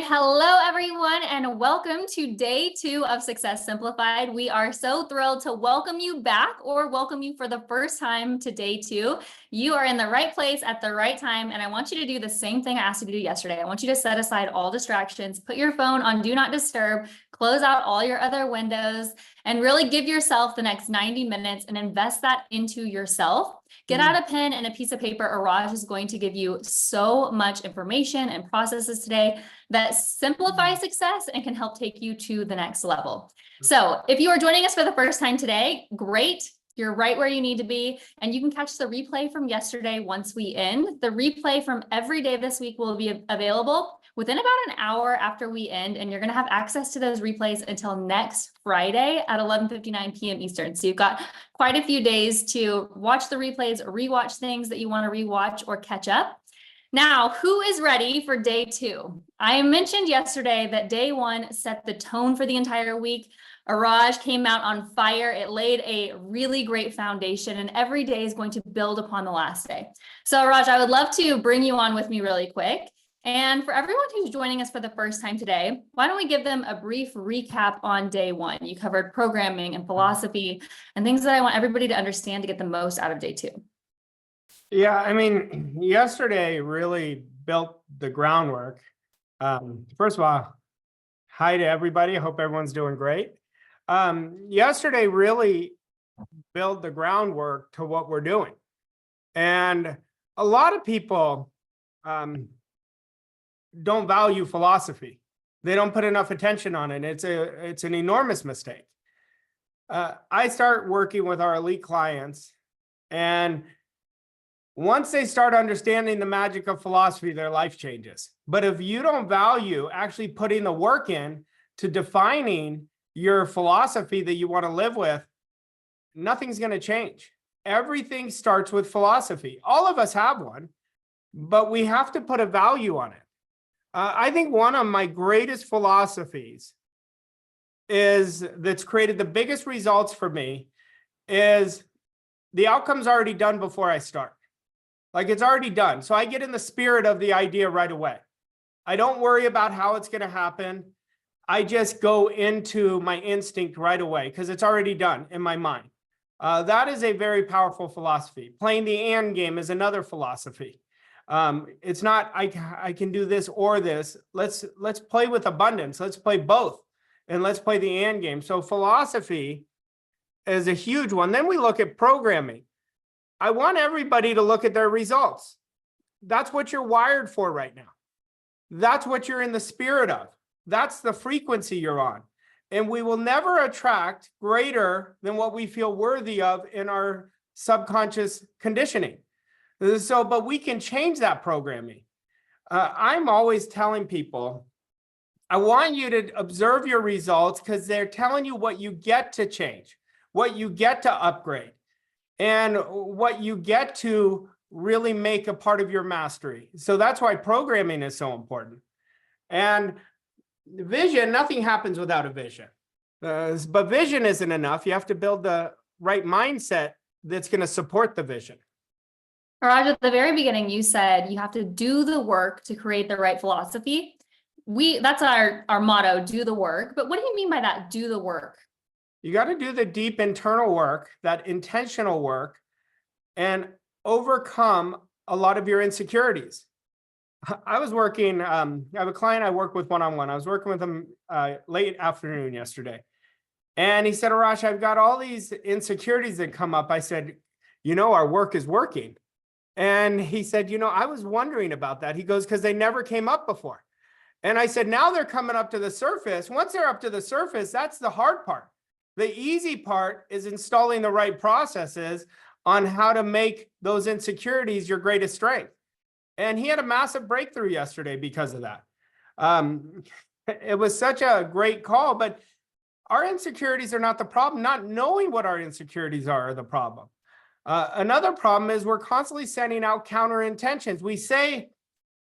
right. Hello, everyone, and welcome to day 2 of Success Simplified. We are so thrilled to welcome you back or welcome you for the first time to day 2. You are in the right place at the right time, and I want you to do the same thing I asked you to do yesterday. I want you to set aside all distractions, put your phone on Do Not Disturb, close out all your other windows, and really give yourself the next 90 minutes and invest that into yourself. Get out a pen and a piece of paper. Araj is going to give you so much information and processes today that simplify success and can help take you to the next level. So if you are joining us for the first time today, great. You're right where you need to be, and you can catch the replay from yesterday once we end. The replay from every day this week will be available within about an hour after we end, and you're going to have access to those replays until next Friday at 11:59 p.m. Eastern. So you've got quite a few days to watch the replays, rewatch things that you want to rewatch or catch up. Now, who is ready for day 2? I mentioned yesterday that day 1 set the tone for the entire week. Araj came out on fire. It laid a really great foundation, and every day is going to build upon the last day. So Araj, I would love to bring you on with me really quick. And for everyone who's joining us for the first time today, why don't we give them a brief recap on day 1? You covered programming and philosophy and things that I want everybody to understand to get the most out of day 2. Yeah, I mean, yesterday really built the groundwork. First of all, hi to everybody. I hope everyone's doing great. Yesterday really built the groundwork to what we're doing. And a lot of people don't value philosophy. They don't put enough attention on it. It's an enormous mistake. I start working with our elite clients, and once they start understanding the magic of philosophy, their life changes. But if you don't value actually putting the work in to defining your philosophy that you want to live with, nothing's going to change. Everything starts with philosophy. All of us have one, but we have to put a value on it. I think one of my greatest philosophies that's created the biggest results for me is the outcome's already done before I start. Like, it's already done. So I get in the spirit of the idea right away. I don't worry about how it's going to happen. I just go into my instinct right away because it's already done in my mind. That is a very powerful philosophy. Playing the and game is another philosophy. It's not I can do this or this. Let's play with abundance. Let's play both, and let's play the and game. So philosophy is a huge one. Then we look at programming. I want everybody to look at their results. That's what you're wired for right now. That's what you're in the spirit of. That's the frequency you're on. And we will never attract greater than what we feel worthy of in our subconscious conditioning. So, but we can change that programming. I'm always telling people, I want you to observe your results because they're telling you what you get to change, what you get to upgrade, and what you get to really make a part of your mastery. So that's why programming is so important. And vision, nothing happens without a vision. But vision isn't enough. You have to build the right mindset that's going to support the vision. Raj, at the very beginning, you said you have to do the work to create the right philosophy. That's our motto, do the work. But what do you mean by that, do the work? You got to do the deep internal work, that intentional work, and overcome a lot of your insecurities. I was working, I have a client I work with one-on-one. I was working with him late afternoon yesterday. And he said, Arash, I've got all these insecurities that come up. I said, our work is working. And he said, I was wondering about that. He goes, because they never came up before. And I said, now they're coming up to the surface. Once they're up to the surface, that's the hard part. The easy part is installing the right processes on how to make those insecurities your greatest strength. And he had a massive breakthrough yesterday because of that. It was such a great call, but our insecurities are not the problem. Not knowing what our insecurities are the problem. Another problem is we're constantly sending out counter intentions. We say,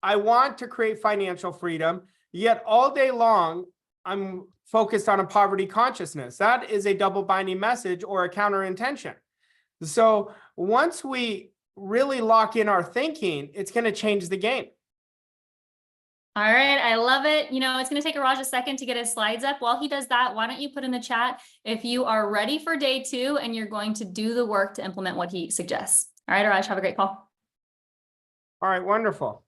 I want to create financial freedom, yet all day long, I'm focused on a poverty consciousness. That is a double binding message or a counter intention. So once we really lock in our thinking, it's going to change the game. All right, I love it. You know, it's going to take Raj a second to get his slides up. While he does that, why don't you put in the chat if you are ready for day 2 and you're going to do the work to implement what he suggests. All right, Raj, have a great call. All right, wonderful.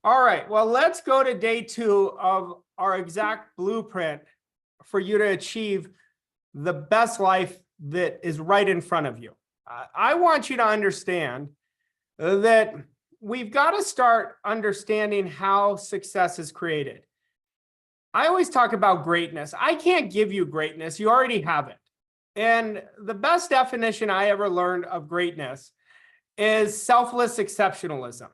All right, well, let's go to day 2 of our exact blueprint for you to achieve the best life that is right in front of you. I want you to understand that we've got to start understanding how success is created. I always talk about greatness. I can't give you greatness. You already have it. And the best definition I ever learned of greatness is selfless exceptionalism.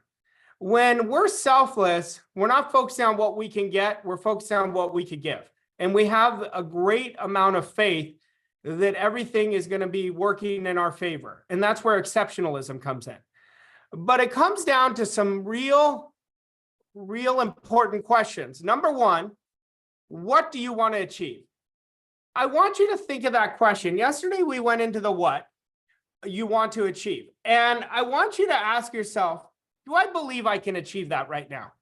When we're selfless, we're not focusing on what we can get, we're focusing on what we could give. And we have a great amount of faith that everything is going to be working in our favor. And that's where exceptionalism comes in. But it comes down to some real important questions. Number one, what do you want to achieve? I want you to think of that question. Yesterday, we went into the what you want to achieve. And I want you to ask yourself, do I believe I can achieve that right now?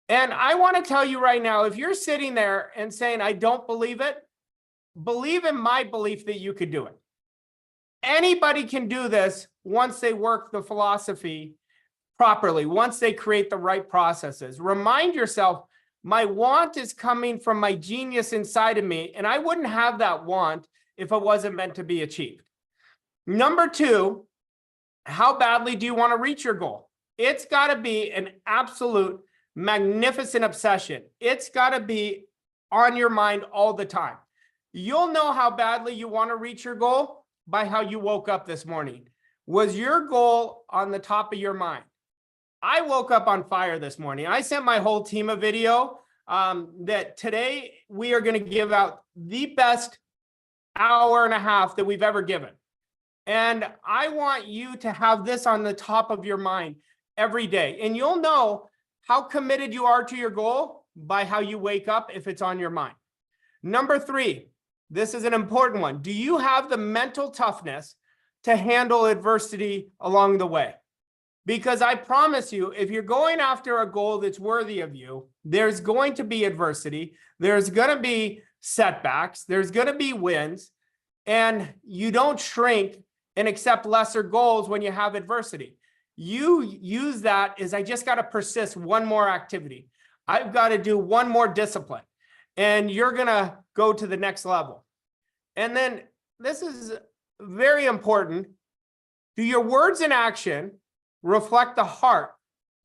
And I want to tell you right now, if you're sitting there and saying, I don't believe it, believe in my belief that you could do it. Anybody can do this once they work the philosophy properly, once they create the right processes. Remind yourself, my want is coming from my genius inside of me, and I wouldn't have that want if it wasn't meant to be achieved. Number two, how badly do you want to reach your goal? It's got to be an absolute magnificent obsession. It's got to be on your mind all the time. You'll know how badly you want to reach your goal by how you woke up this morning. Was your goal on the top of your mind? I woke up on fire this morning. I sent my whole team a video that today we are going to give out the best hour and a half that we've ever given. And I want you to have this on the top of your mind every day. And you'll know how committed you are to your goal by how you wake up if it's on your mind. Number three, this is an important one. Do you have the mental toughness to handle adversity along the way? Because I promise you, if you're going after a goal that's worthy of you, there's going to be adversity. There's going to be setbacks. There's going to be wins. And you don't shrink and accept lesser goals when you have adversity. You use that as I just got to persist one more activity. I've got to do one more discipline. And you're going to go to the next level. And then this is very important. Do your words and action reflect the heart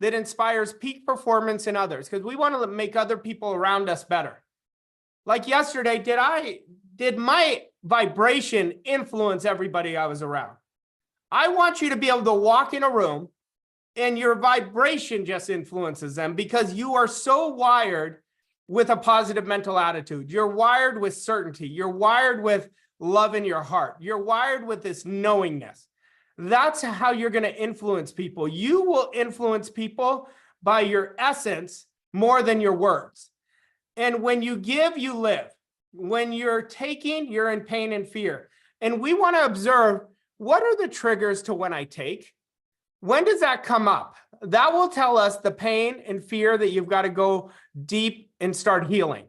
that inspires peak performance in others? Because we want to make other people around us better. Like yesterday, did my vibration influence everybody I was around? I want you to be able to walk in a room and your vibration just influences them because you are so wired with a positive mental attitude. You're wired with certainty. You're wired with love in your heart. You're wired with this knowingness. That's how you're going to influence people. You will influence people by your essence more than your words. And when you give, you live. When you're taking, you're in pain and fear. And we want to observe, what are the triggers to when I take? When does that come up? That will tell us the pain and fear that you've got to go deep and start healing.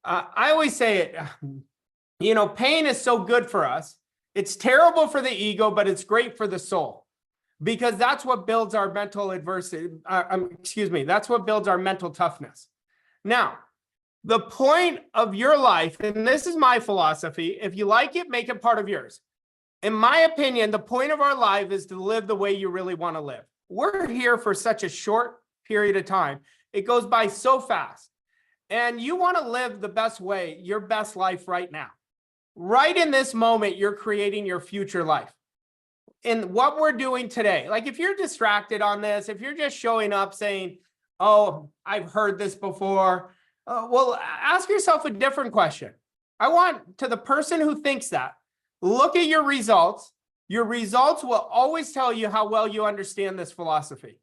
I always say it, pain is so good for us. It's terrible for the ego, but it's great for the soul because that's what builds our mental adversity. That's what builds our mental toughness. Now, the point of your life, and this is my philosophy, if you like it, make it part of yours. In my opinion, the point of our life is to live the way you really want to live. We're here for such a short period of time. It goes by so fast. And you want to live the best way, your best life right now. Right in this moment, you're creating your future life. And what we're doing today, like if you're distracted on this, if you're just showing up saying, oh, I've heard this before, well, ask yourself a different question. I want to the person who thinks that, look at your results. Your results will always tell you how well you understand this philosophy.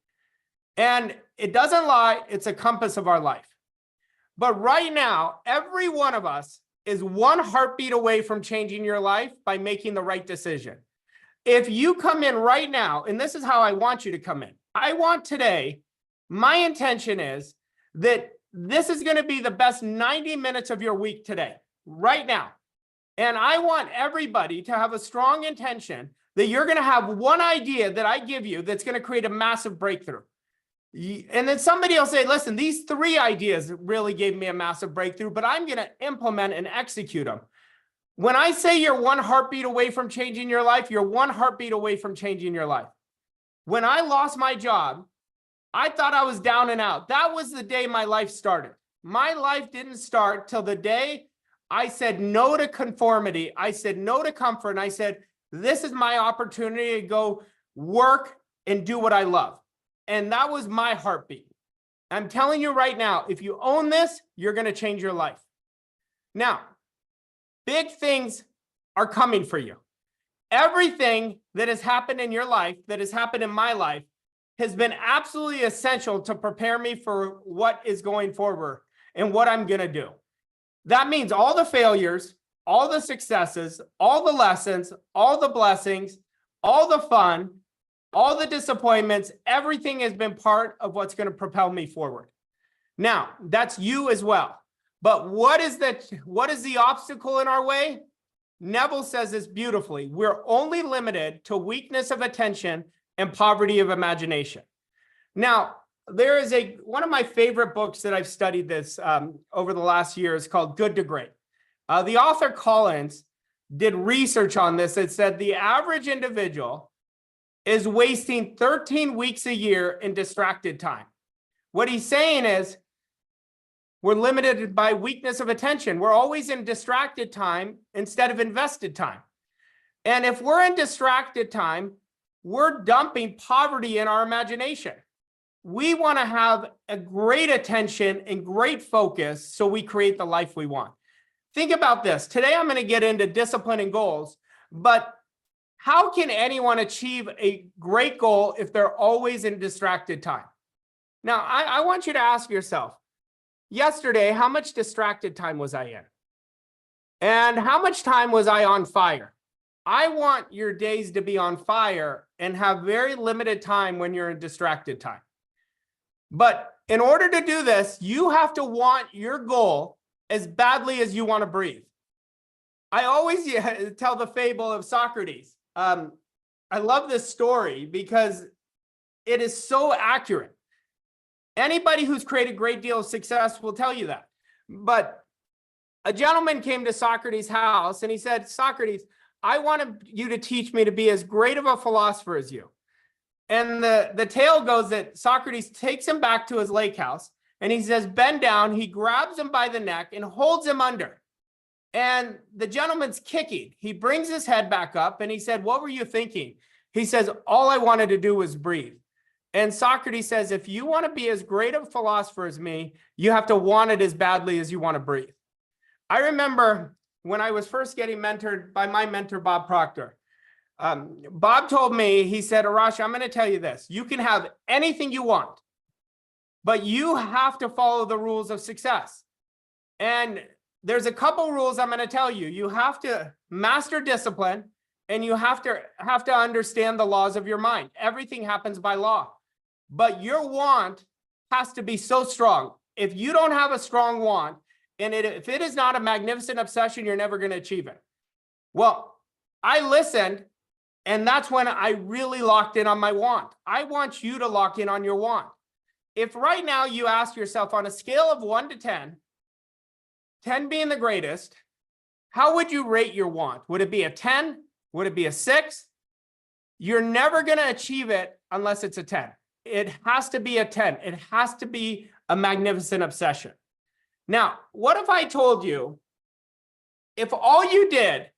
And it doesn't lie. It's a compass of our life. But right now, every one of us is one heartbeat away from changing your life by making the right decision. If you come in right now, and this is how I want you to come in. I want today, my intention is that this is going to be the best 90 minutes of your week today, right now. And I want everybody to have a strong intention that you're going to have one idea that I give you that's going to create a massive breakthrough. And then somebody will say, listen, these 3 ideas really gave me a massive breakthrough, but I'm going to implement and execute them. When I say you're 1 heartbeat away from changing your life, you're 1 heartbeat away from changing your life. When I lost my job, I thought I was down and out. That was the day my life started. My life didn't start till the day I said no to conformity. I said no to comfort. And I said, this is my opportunity to go work and do what I love. And that was my heartbeat. I'm telling you right now, if you own this, you're going to change your life. Now, big things are coming for you. Everything that has happened in your life, that has happened in my life, has been absolutely essential to prepare me for what is going forward and what I'm going to do. That means all the failures, all the successes, all the lessons, all the blessings, all the fun, all the disappointments, everything has been part of what's going to propel me forward. Now, that's you as well. But what is the obstacle in our way? Neville says this beautifully. We're only limited to weakness of attention and poverty of imagination. Now, there is one of my favorite books that I've studied this over the last year is called Good to Great. The author Collins did research on this that said the average individual is wasting 13 weeks a year in distracted time. What he's saying is we're limited by weakness of attention. We're always in distracted time instead of invested time. And if we're in distracted time, we're dumping poverty in our imagination. We want to have a great attention and great focus so we create the life we want. Think about this. Today, I'm going to get into discipline and goals, but how can anyone achieve a great goal if they're always in distracted time? Now, I want you to ask yourself, yesterday, how much distracted time was I in? And how much time was I on fire? I want your days to be on fire and have very limited time when you're in distracted time. But in order to do this, you have to want your goal as badly as you want to breathe. I always tell the fable of Socrates. I love this story because it is so accurate. Anybody who's created a great deal of success will tell you that. But a gentleman came to Socrates' house and he said, Socrates, I want you to teach me to be as great of a philosopher as you. And the tale goes that Socrates takes him back to his lake house and he says, bend down. He grabs him by the neck and holds him under. And the gentleman's kicking. He brings his head back up and he said, what were you thinking? He says, all I wanted to do was breathe. And Socrates says, if you want to be as great of a philosopher as me, you have to want it as badly as you want to breathe. I remember when I was first getting mentored by my mentor, Bob Proctor. Bob told me, he said, Arash, I'm going to tell you this. You can have anything you want, but you have to follow the rules of success. And there's a couple rules I'm going to tell you. You have to master discipline and you have to understand the laws of your mind. Everything happens by law, but your want has to be so strong. If you don't have a strong want, and if it is not a magnificent obsession, you're never going to achieve it. Well, I listened, and that's when I really locked in on my want. I want you to lock in on your want. If right now you ask yourself on a scale of 1 to 10, 10 being the greatest, how would you rate your want? Would it be a 10? Would it be a 6? You're never going to achieve it unless it's a 10. It has to be a 10. It has to be a magnificent obsession. Now, what if I told you, if all you did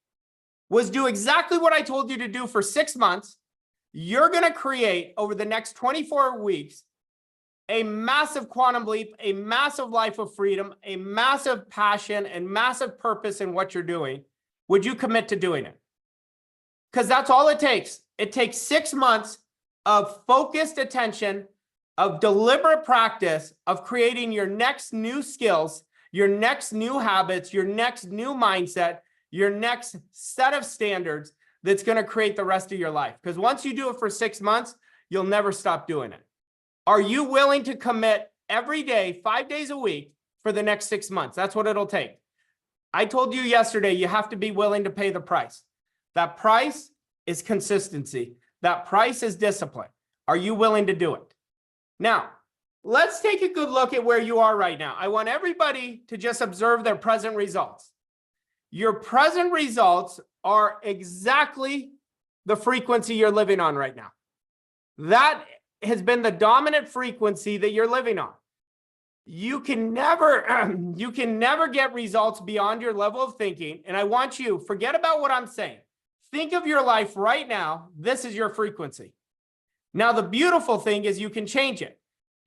was do exactly what I told you to do for 6 months, you're going to create over the next 24 weeks a massive quantum leap, a massive life of freedom, a massive passion and massive purpose in what you're doing. Would you commit to doing it? Because that's all it takes. It takes 6 months of focused attention, of deliberate practice, of creating your next new skills, your next new habits, your next new mindset, your next set of standards that's going to create the rest of your life. Because once you do it for 6 months, you'll never stop doing it. Are you willing to commit every day, 5 days a week for the next 6 months. That's what it'll take. I told you yesterday, you have to be willing to pay the price. That price is consistency. That price is discipline. Are you willing to do it? Now, let's take a good look at where you are right now. I want everybody to just observe their present results. Your present results are exactly the frequency you're living on right now. That has been the dominant frequency that you're living on. You can never get results beyond your level of thinking. And I want you, forget about what I'm saying. Think of your life right now. This is your frequency. Now, the beautiful thing is you can change it.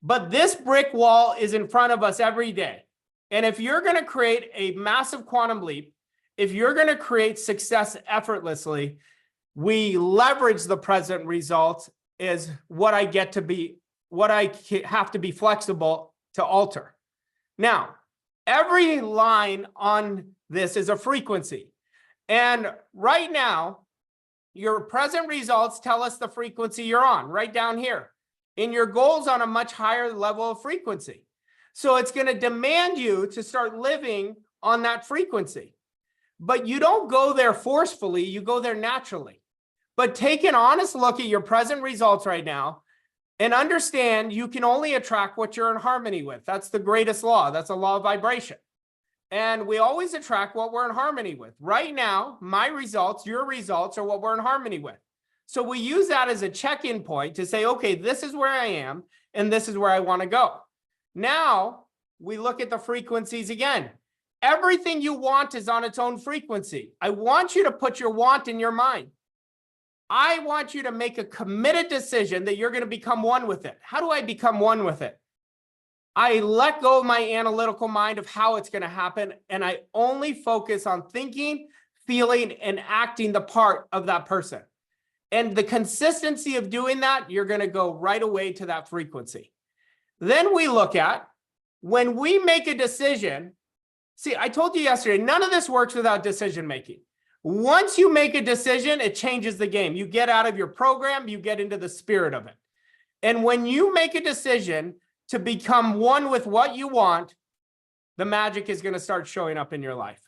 But this brick wall is in front of us every day. And if you're going to create a massive quantum leap, if you're going to create success effortlessly, we leverage the present results is what I get to be, what I have to be flexible to alter. Now, every line on this is a frequency. And right now, your present results tell us the frequency you're on, right down here. And your goal's on a much higher level of frequency. So it's going to demand you to start living on that frequency. But you don't go there forcefully, you go there naturally. But take an honest look at your present results right now and understand you can only attract what you're in harmony with. That's the greatest law. That's a law of vibration. And we always attract what we're in harmony with. Right now, my results, your results are what we're in harmony with. So we use that as a check-in point to say, okay, this is where I am, and this is where I want to go. Now, we look at the frequencies again. Everything you want is on its own frequency. I want you to put your want in your mind. I want you to make a committed decision that you're going to become one with it. How do I become one with it? I let go of my analytical mind of how it's going to happen, and I only focus on thinking, feeling, and acting the part of that person. And the consistency of doing that, you're going to go right away to that frequency. Then we look at when we make a decision. See, I told you yesterday, none of this works without decision making. Once you make a decision, it changes the game. You get out of your program, you get into the spirit of it. And when you make a decision to become one with what you want, the magic is going to start showing up in your life.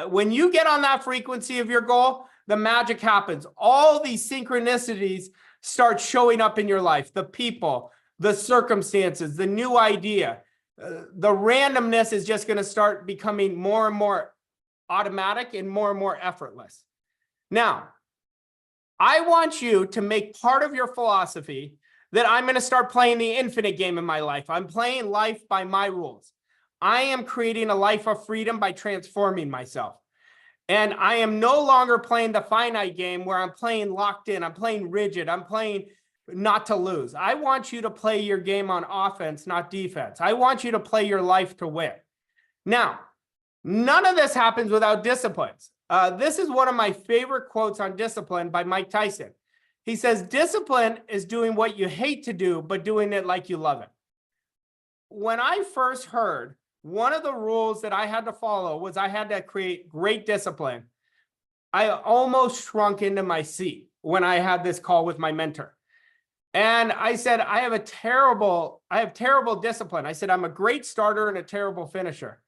When you get on that frequency of your goal, the magic happens. All these synchronicities start showing up in your life. The people, the circumstances, the new idea, the randomness is just going to start becoming more and more automatic and more effortless. Now, I want you to make part of your philosophy that I'm going to start playing the infinite game in my life. I'm playing life by my rules. I am creating a life of freedom by transforming myself. And I am no longer playing the finite game where I'm playing locked in, I'm playing rigid, I'm playing not to lose. I want you to play your game on offense, not defense. I want you to play your life to win. Now, none of this happens without disciplines. This is one of my favorite quotes on discipline by Mike Tyson. He says, discipline is doing what you hate to do, but doing it like you love it. When I first heard, one of the rules that I had to follow was I had to create great discipline. I almost shrunk into my seat when I had this call with my mentor. And I said, I have terrible discipline. I said, I'm a great starter and a terrible finisher.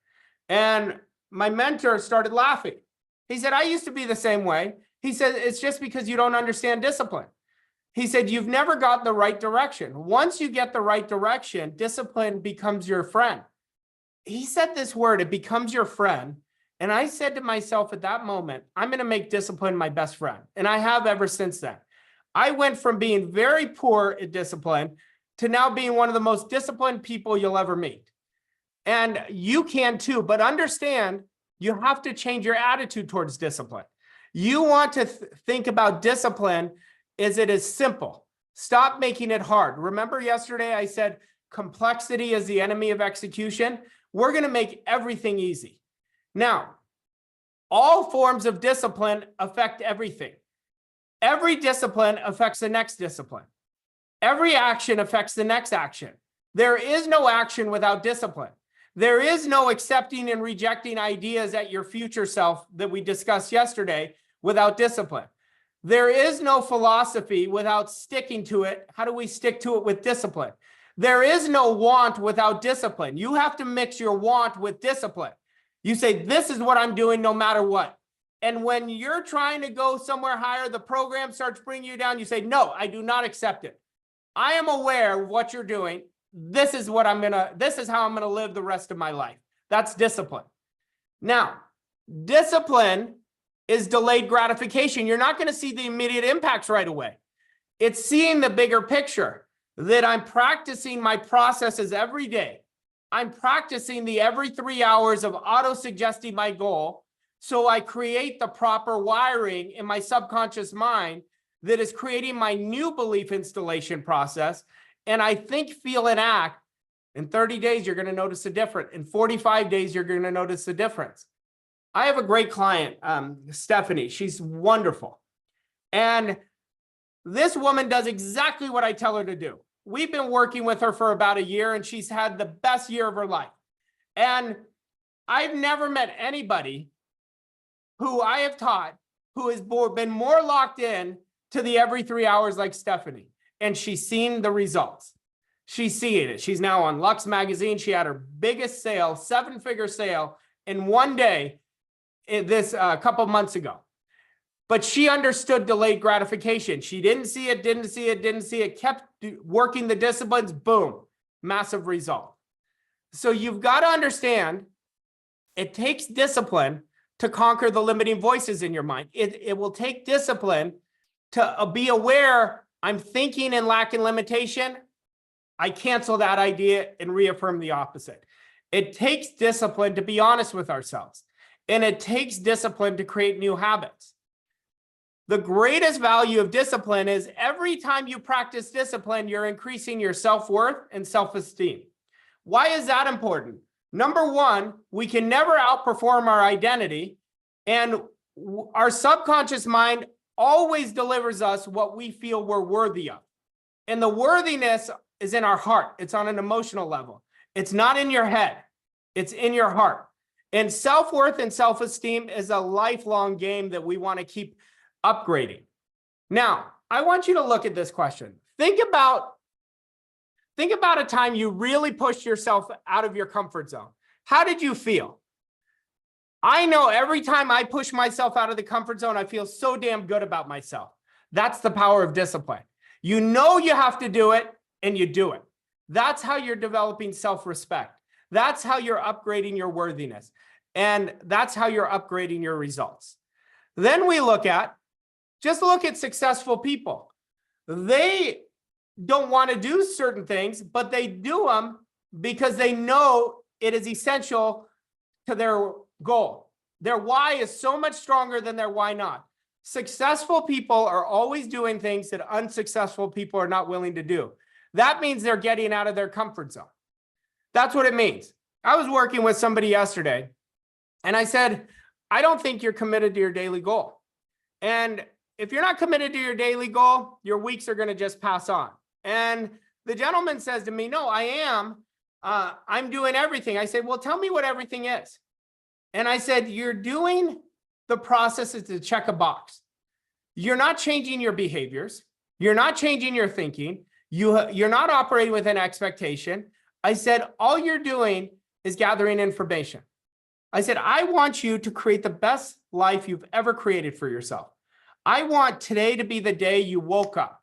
And my mentor started laughing. He said, I used to be the same way. He said, it's just because you don't understand discipline. He said, you've never got the right direction. Once you get the right direction, discipline becomes your friend. He said this word, it becomes your friend. And I said to myself at that moment, I'm going to make discipline my best friend. And I have ever since then. I went from being very poor at discipline to now being one of the most disciplined people you'll ever meet. And you can too, but understand you have to change your attitude towards discipline. You want to think about discipline as it is simple. Stop making it hard. Remember yesterday I said complexity is the enemy of execution? We're going to make everything easy. Now, all forms of discipline affect everything. Every discipline affects the next discipline. Every action affects the next action. There is no action without discipline. There is no accepting and rejecting ideas at your future self that we discussed yesterday without discipline. There is no philosophy without sticking to it. How do we stick to it with discipline? There is no want without discipline. You have to mix your want with discipline. You say, this is what I'm doing no matter what. And when you're trying to go somewhere higher, the program starts bringing you down. You say, no, I do not accept it. I am aware of what you're doing. This is how I'm going to live the rest of my life. That's discipline. Now, discipline is delayed gratification. You're not going to see the immediate impacts right away. It's seeing the bigger picture, that I'm practicing my processes every day. I'm practicing the every 3 hours of auto-suggesting my goal. So I create the proper wiring in my subconscious mind that is creating my new belief installation process. And I think, feel, and act. In 30 days, you're going to notice a difference. In 45 days, you're going to notice a difference. I have a great client, Stephanie. She's wonderful. And this woman does exactly what I tell her to do. We've been working with her for about a year, and she's had the best year of her life. And I've never met anybody who I have taught who has been more locked in to the every 3 hours like Stephanie. And she's seen the results. She's seeing it. She's now on Lux Magazine. She had her biggest sale, 7-figure sale, in one day this couple months ago. But she understood delayed gratification. She didn't see it, kept working the disciplines, boom, massive result. So you've got to understand, it takes discipline to conquer the limiting voices in your mind. It will take discipline to be aware, I'm thinking and lacking limitation. I cancel that idea and reaffirm the opposite. It takes discipline to be honest with ourselves. And it takes discipline to create new habits. The greatest value of discipline is every time you practice discipline, you're increasing your self-worth and self-esteem. Why is that important? Number one, we can never outperform our identity, and our subconscious mind always delivers us what we feel we're worthy of. And the worthiness is in our heart. It's on an emotional level. It's not in your head. It's in your heart. And self-worth and self-esteem is a lifelong game that we want to keep upgrading. Now, I want you to look at this question. Think about a time you really pushed yourself out of your comfort zone. How did you feel? I know every time I push myself out of the comfort zone, I feel so damn good about myself. That's the power of discipline. You know you have to do it, and you do it. That's how you're developing self-respect. That's how you're upgrading your worthiness. And that's how you're upgrading your results. Then we look at successful people. They don't want to do certain things, but they do them because they know it is essential to their goal. Their why is so much stronger than their why not. Successful people are always doing things that unsuccessful people are not willing to do. That means they're getting out of their comfort zone. That's what it means. I was working with somebody yesterday, and I said, I don't think you're committed to your daily goal. And if you're not committed to your daily goal, your weeks are going to just pass on. And the gentleman says to me, no, I am. I'm doing everything. I said, well, tell me what everything is. And I said, you're doing the processes to check a box. You're not changing your behaviors. You're not changing your thinking. You're not operating with an expectation. I said, all you're doing is gathering information. I said, I want you to create the best life you've ever created for yourself. I want today to be the day you woke up.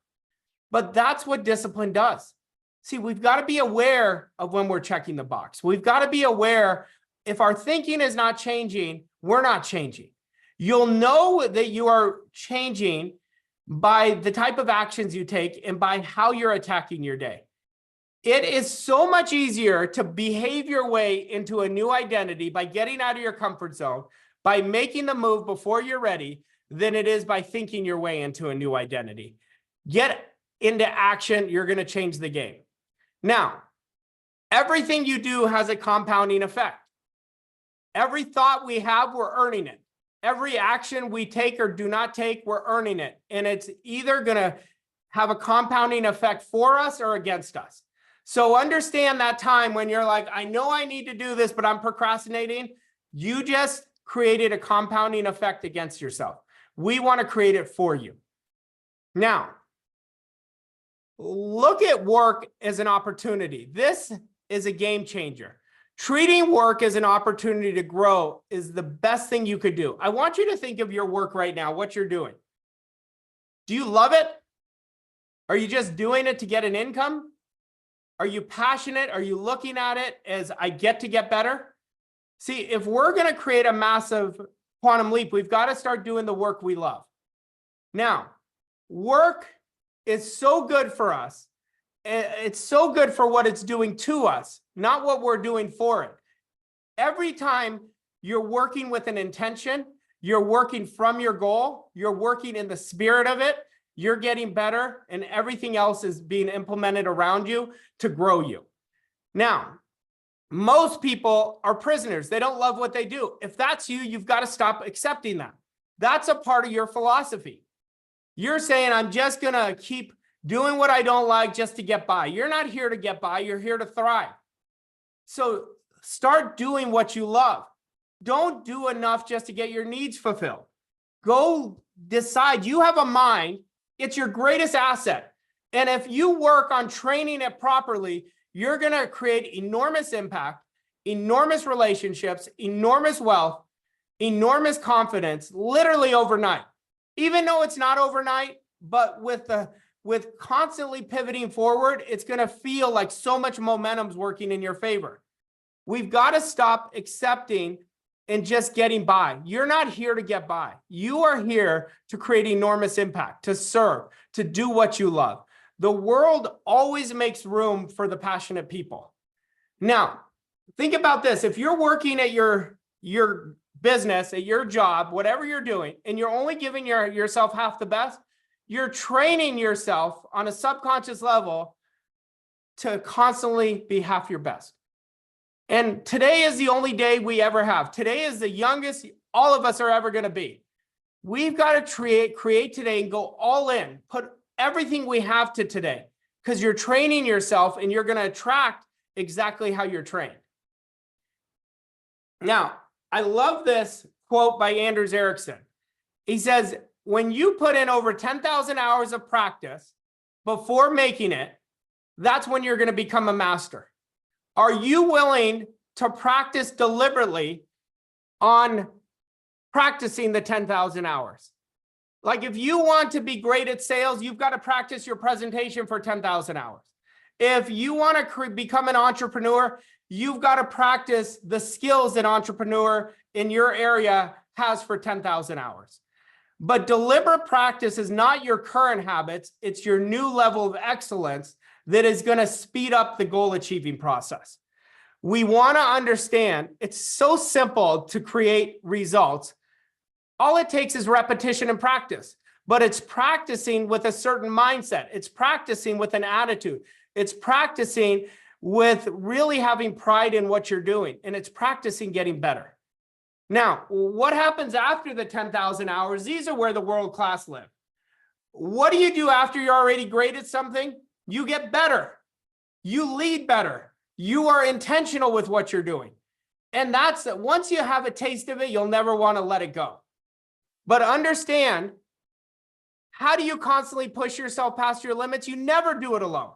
But that's what discipline does. See, we've got to be aware of when we're checking the box. We've got to be aware if our thinking is not changing, we're not changing. You'll know that you are changing by the type of actions you take and by how you're attacking your day. It is so much easier to behave your way into a new identity by getting out of your comfort zone, by making the move before you're ready, than it is by thinking your way into a new identity. Get into action. You're going to change the game. Now, everything you do has a compounding effect. Every thought we have, we're earning it. Every action we take or do not take, we're earning it. And it's either going to have a compounding effect for us or against us. So understand that time when you're like, I know I need to do this, but I'm procrastinating. You just created a compounding effect against yourself. We want to create it for you. Now, look at work as an opportunity. This is a game changer. Treating work as an opportunity to grow is the best thing you could do. I want you to think of your work right now, what you're doing. Do you love it? Are you just doing it to get an income? Are you passionate? Are you looking at it as I get to get better? See, if we're going to create a massive quantum leap, we've got to start doing the work we love. Now, work is so good for us. It's so good for what it's doing to us, not what we're doing for it. Every time you're working with an intention, you're working from your goal, you're working in the spirit of it, you're getting better, and everything else is being implemented around you to grow you. Now, most people are prisoners. They don't love what they do. If that's you, you've got to stop accepting that. That's a part of your philosophy. You're saying, I'm just going to keep doing what I don't like just to get by. You're not here to get by. You're here to thrive. So start doing what you love. Don't do enough just to get your needs fulfilled. Go decide. You have a mind. It's your greatest asset. And if you work on training it properly, you're going to create enormous impact, enormous relationships, enormous wealth, enormous confidence, literally overnight. Even though it's not overnight, but with constantly pivoting forward, it's going to feel like so much momentum's working in your favor. We've got to stop accepting and just getting by. You're not here to get by. You are here to create enormous impact, to serve, to do what you love. The world always makes room for the passionate people. Now, think about this. If you're working at your business, at your job, whatever you're doing, and you're only giving yourself half the best, you're training yourself on a subconscious level to constantly be half your best. And today is the only day we ever have. Today is the youngest all of us are ever going to be. We've got to create today and go all in, put everything we have to today, because you're training yourself and you're going to attract exactly how you're trained. Now, I love this quote by Anders Ericsson. He says, when you put in over 10,000 hours of practice before making it, that's when you're going to become a master. Are you willing to practice deliberately on practicing the 10,000 hours? Like if you want to be great at sales, you've got to practice your presentation for 10,000 hours. If you want to become an entrepreneur, you've got to practice the skills an entrepreneur in your area has for 10,000 hours. But deliberate practice is not your current habits. It's your new level of excellence that is going to speed up the goal achieving process. We want to understand it's so simple to create results. All it takes is repetition and practice, but it's practicing with a certain mindset. It's practicing with an attitude. It's practicing with really having pride in what you're doing, and it's practicing getting better. Now, what happens after the 10,000 hours? These are where the world class live. What do you do after you're already great at something? You get better. You lead better. You are intentional with what you're doing. And that's once you have a taste of it, you'll never want to let it go. But understand, how do you constantly push yourself past your limits? You never do it alone.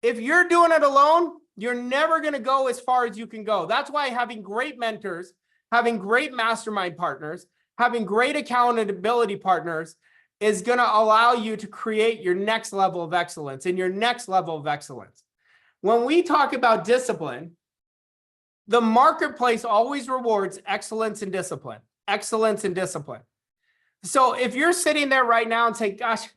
If you're doing it alone, you're never going to go as far as you can go. That's why having great mentors, having great mastermind partners, having great accountability partners is going to allow you to create your next level of excellence and your next level of excellence. When we talk about discipline, the marketplace always rewards excellence and discipline, excellence and discipline. So if you're sitting there right now and say, gosh,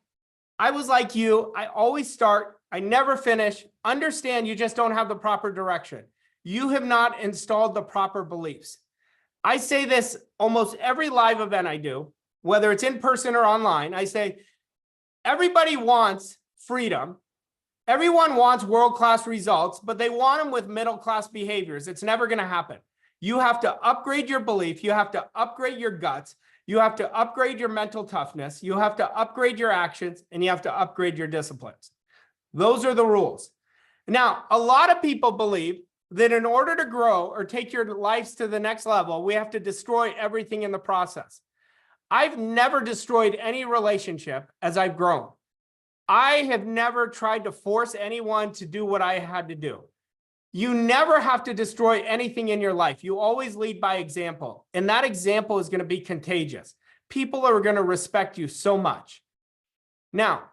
I was like you, I always start, I never finish, understand you just don't have the proper direction. You have not installed the proper beliefs. I say this almost every live event I do, whether it's in person or online. I say, everybody wants freedom. Everyone wants world-class results, but they want them with middle-class behaviors. It's never going to happen. You have to upgrade your belief. You have to upgrade your guts. You have to upgrade your mental toughness. You have to upgrade your actions, and you have to upgrade your disciplines. Those are the rules. Now, a lot of people believe that in order to grow or take your lives to the next level, we have to destroy everything in the process. I've never destroyed any relationship as I've grown. I have never tried to force anyone to do what I had to do. You never have to destroy anything in your life. You always lead by example. And that example is going to be contagious. People are going to respect you so much. Now,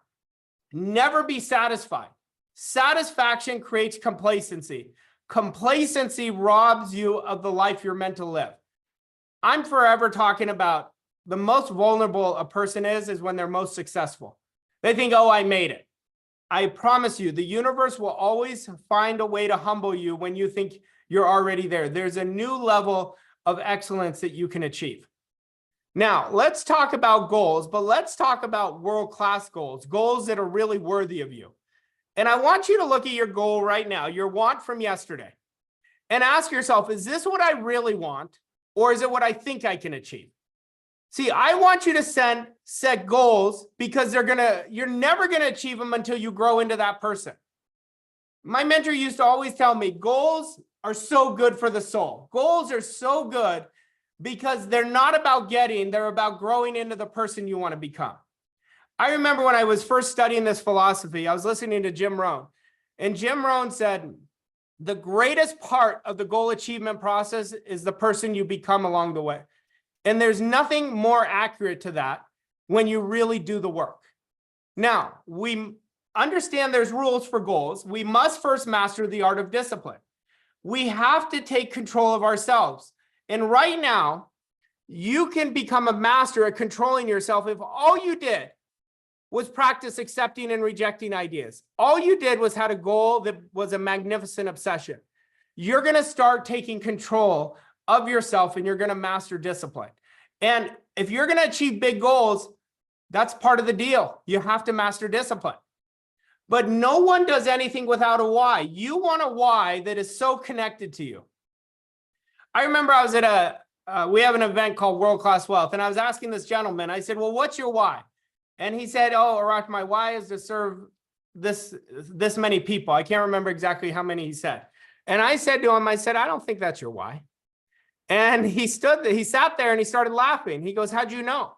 never be satisfied. Satisfaction creates complacency. Complacency robs you of the life you're meant to live. I'm forever talking about the most vulnerable a person is when they're most successful. They think, oh, I made it. I promise you, the universe will always find a way to humble you when you think you're already there. There's a new level of excellence that you can achieve. Now, let's talk about goals, but let's talk about world-class goals, goals that are really worthy of you. And I want you to look at your goal right now, your want from yesterday, and ask yourself, is this what I really want, or is it what I think I can achieve? See, I want you to set goals because you're never going to achieve them until you grow into that person. My mentor used to always tell me, goals are so good for the soul. Goals are so good because they're not about getting, they're about growing into the person you want to become. I remember when I was first studying this philosophy, I was listening to Jim Rohn, and Jim Rohn said, the greatest part of the goal achievement process is the person you become along the way. And there's nothing more accurate to that when you really do the work. Now, we understand there's rules for goals. We must first master the art of discipline. We have to take control of ourselves. And right now, you can become a master at controlling yourself if all you did was practice accepting and rejecting ideas. All you did was had a goal that was a magnificent obsession. You're going to start taking control of yourself and you're going to master discipline. And if you're going to achieve big goals, that's part of the deal. You have to master discipline. But no one does anything without a why. You want a why that is so connected to you. I remember I was at we have an event called World Class Wealth, and I was asking this gentleman, I said, well, what's your why? And he said, oh, Arash, my why is to serve this many people. I can't remember exactly how many he said. And I said to him, I said, I don't think that's your why. And he sat there and he started laughing. He goes, how'd you know?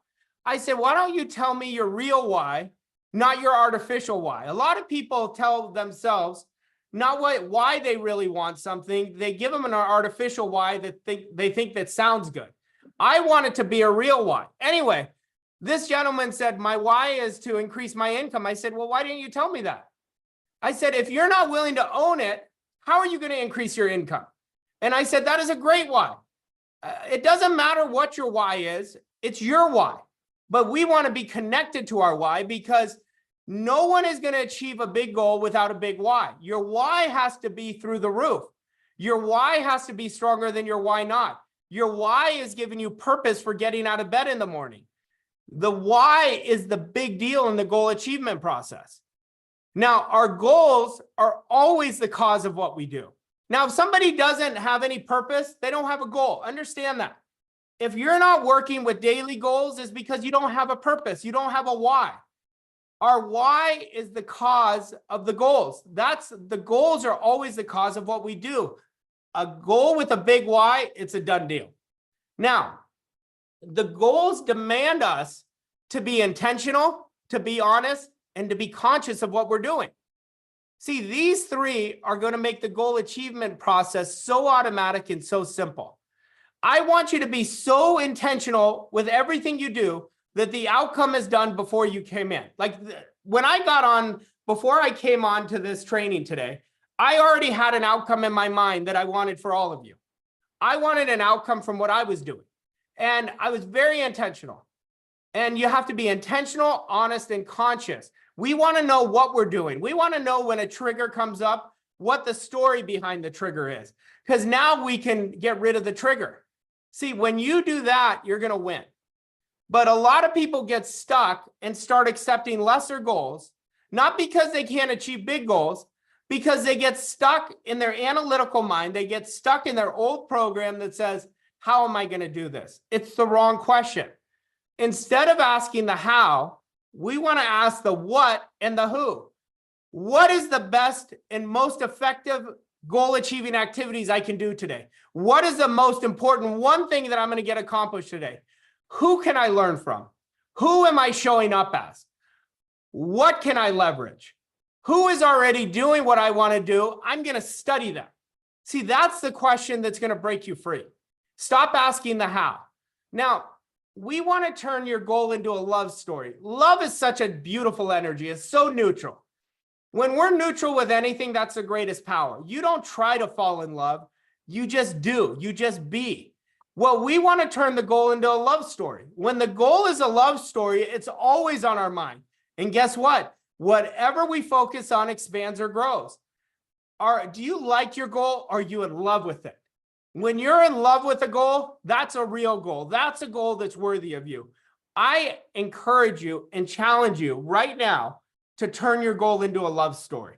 I said, why don't you tell me your real why, not your artificial why? A lot of people tell themselves not why they really want something. They give them an artificial why that they think that sounds good. I want it to be a real why. Anyway, this gentleman said, my why is to increase my income. I said, well, why didn't you tell me that? I said, if you're not willing to own it, how are you going to increase your income? And I said, that is a great why. It doesn't matter what your why is, it's your why. But we want to be connected to our why because no one is going to achieve a big goal without a big why. Your why has to be through the roof. Your why has to be stronger than your why not. Your why is giving you purpose for getting out of bed in the morning. The why is the big deal in the goal achievement process. Now, our goals are always the cause of what we do. Now, if somebody doesn't have any purpose, they don't have a goal. Understand that. If you're not working with daily goals, it's because you don't have a purpose. You don't have a why. Our why is the cause of the goals. The goals are always the cause of what we do. A goal with a big why, it's a done deal. Now, the goals demand us to be intentional, to be honest, and to be conscious of what we're doing. See, these three are going to make the goal achievement process so automatic and so simple. I want you to be so intentional with everything you do that the outcome is done before you came in. Like when I got on, before I came on to this training today, I already had an outcome in my mind that I wanted for all of you. I wanted an outcome from what I was doing. And I was very intentional. And you have to be intentional, honest, and conscious. We want to know what we're doing. We want to know when a trigger comes up, what the story behind the trigger is. Because now we can get rid of the trigger. See, when you do that, you're going to win. But a lot of people get stuck and start accepting lesser goals, not because they can't achieve big goals, because they get stuck in their analytical mind. They get stuck in their old program that says, how am I going to do this? It's the wrong question. Instead of asking the how, we want to ask the what and the who. What is the best and most effective goal achieving activities I can do today? What is the most important one thing that I'm going to get accomplished today? Who can I learn from? Who am I showing up as? What can I leverage? Who is already doing what I want to do? I'm going to study them. See, that's the question that's going to break you free. Stop asking the how. Now, we want to turn your goal into a love story. Love is such a beautiful energy. It's so neutral. When we're neutral with anything, that's the greatest power. You don't try to fall in love. You just do. You just be. Well, we want to turn the goal into a love story. When the goal is a love story, it's always on our mind. And guess what? Whatever we focus on expands or grows. Do you like your goal? Are you in love with it? When you're in love with a goal, that's a real goal. That's a goal that's worthy of you. I encourage you and challenge you right now to turn your goal into a love story.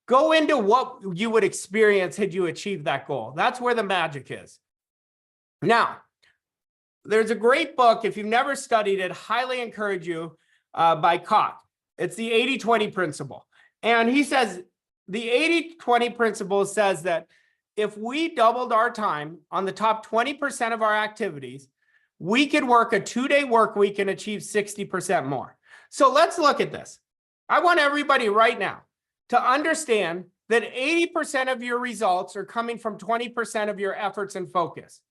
Go into what you would experience had you achieved that goal. That's where the magic is. Now, there's a great book. If you've never studied it, highly encourage you, by Koch. It's the 80-20 principle. And he says, the 80-20 principle says that if we doubled our time on the top 20% of our activities, we could work a 2-day work week and achieve 60% more. So let's look at this. I want everybody right now to understand that 80% of your results are coming from 20% of your efforts and focus.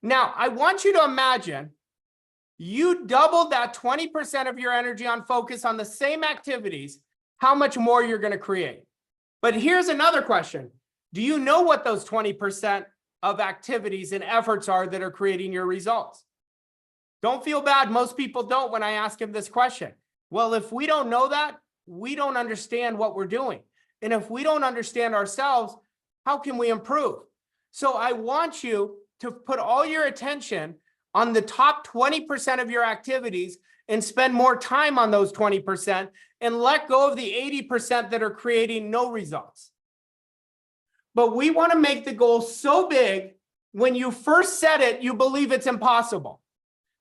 Now, I want you to imagine you doubled that 20% of your energy on focus on the same activities, how much more you're going to create. But here's another question. Do you know what those 20% of activities and efforts are that are creating your results? Don't feel bad. Most people don't when I ask them this question. Well, if we don't know that, we don't understand what we're doing. And if we don't understand ourselves, how can we improve? So I want you to put all your attention on the top 20% of your activities and spend more time on those 20% and let go of the 80% that are creating no results. But we want to make the goal so big, when you first set it, you believe it's impossible.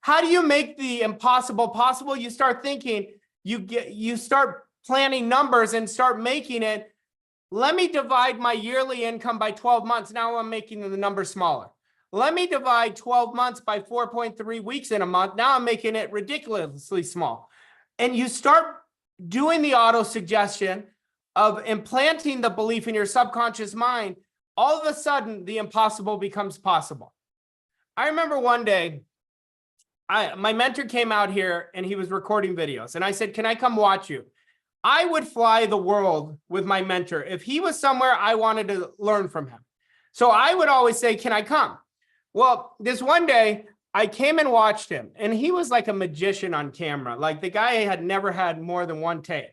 How do you make the impossible possible? You start thinking, you start planning numbers and start making it. Let me divide my yearly income by 12 months. Now I'm making the number smaller. Let me divide 12 months by 4.3 weeks in a month. Now I'm making it ridiculously small. And you start doing the auto suggestion of implanting the belief in your subconscious mind. All of a sudden, the impossible becomes possible. I remember one day, my mentor came out here and he was recording videos. And I said, can I come watch you? I would fly the world with my mentor. If he was somewhere, I wanted to learn from him. So I would always say, can I come? Well, this one day I came and watched him and he was like a magician on camera. Like the guy had never had more than one take.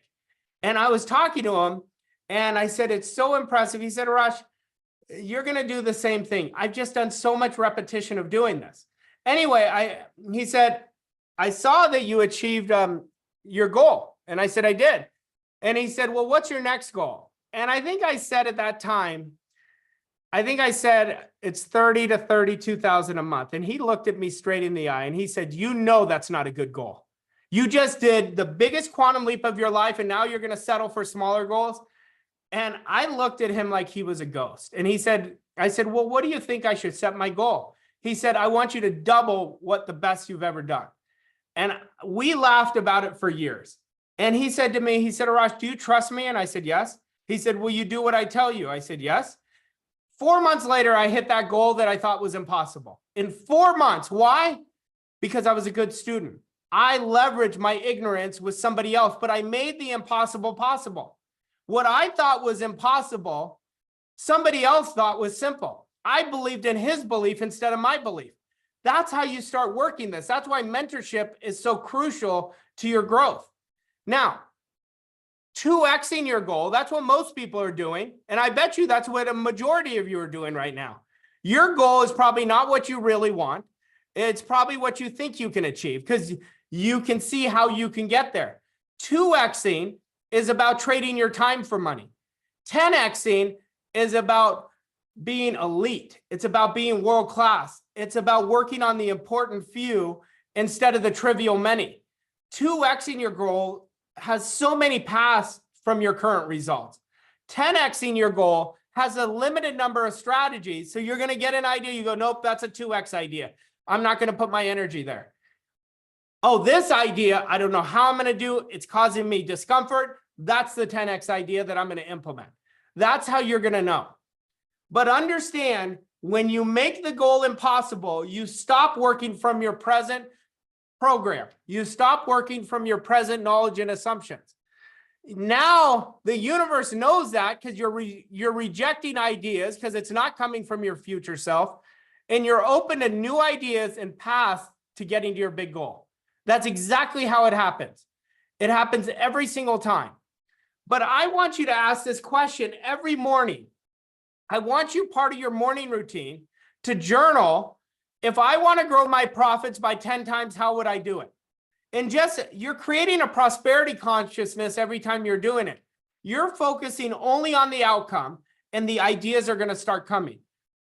And I was talking to him and I said, it's so impressive. He said, Arash, you're going to do the same thing. I've just done so much repetition of doing this. Anyway, he said, I saw that you achieved your goal. And I said, I did. And he said, well, what's your next goal? And I think I said at that time, it's 30 to 32,000 a month. And he looked at me straight in the eye and he said, you know, that's not a good goal. You just did the biggest quantum leap of your life. And now you're going to settle for smaller goals. And I looked at him like he was a ghost. And I said, well, what do you think I should set my goal? He said, I want you to double what the best you've ever done. And we laughed about it for years. And he said to me, Arash, do you trust me? And I said, yes. He said, will you do what I tell you? I said, yes. 4 months later, I hit that goal that I thought was impossible. In 4 months. Why? Because I was a good student. I leveraged my ignorance with somebody else, but I made the impossible possible. What I thought was impossible, somebody else thought was simple. I believed in his belief instead of my belief. That's how you start working this. That's why mentorship is so crucial to your growth. Now, 2xing your goal, that's what most people are doing. And I bet you that's what a majority of you are doing right now. Your goal is probably not what you really want. It's probably what you think you can achieve because you can see how you can get there. 2xing is about trading your time for money. 10xing is about being elite. It's about being world class. It's about working on the important few instead of the trivial many. 2xing your goal has so many paths from your current results. 10xing your goal has a limited number of strategies. So you're going to get an idea. You go, nope, that's a 2x idea. I'm not going to put my energy there. Oh, this idea, I don't know how I'm going to do. It's causing me discomfort. That's the 10X idea that I'm going to implement. That's how you're going to know. But understand, when you make the goal impossible, you stop working from your present program. You stop working from your present knowledge and assumptions. Now the universe knows that, because you're rejecting ideas because it's not coming from your future self, and you're open to new ideas and paths to getting to your big goal. That's exactly how it happens. It happens every single time. But I want you to ask this question every morning. I want you, part of your morning routine, to journal, if I want to grow my profits by 10 times, how would I do it? And just, you're creating a prosperity consciousness every time you're doing it. You're focusing only on the outcome, and the ideas are going to start coming.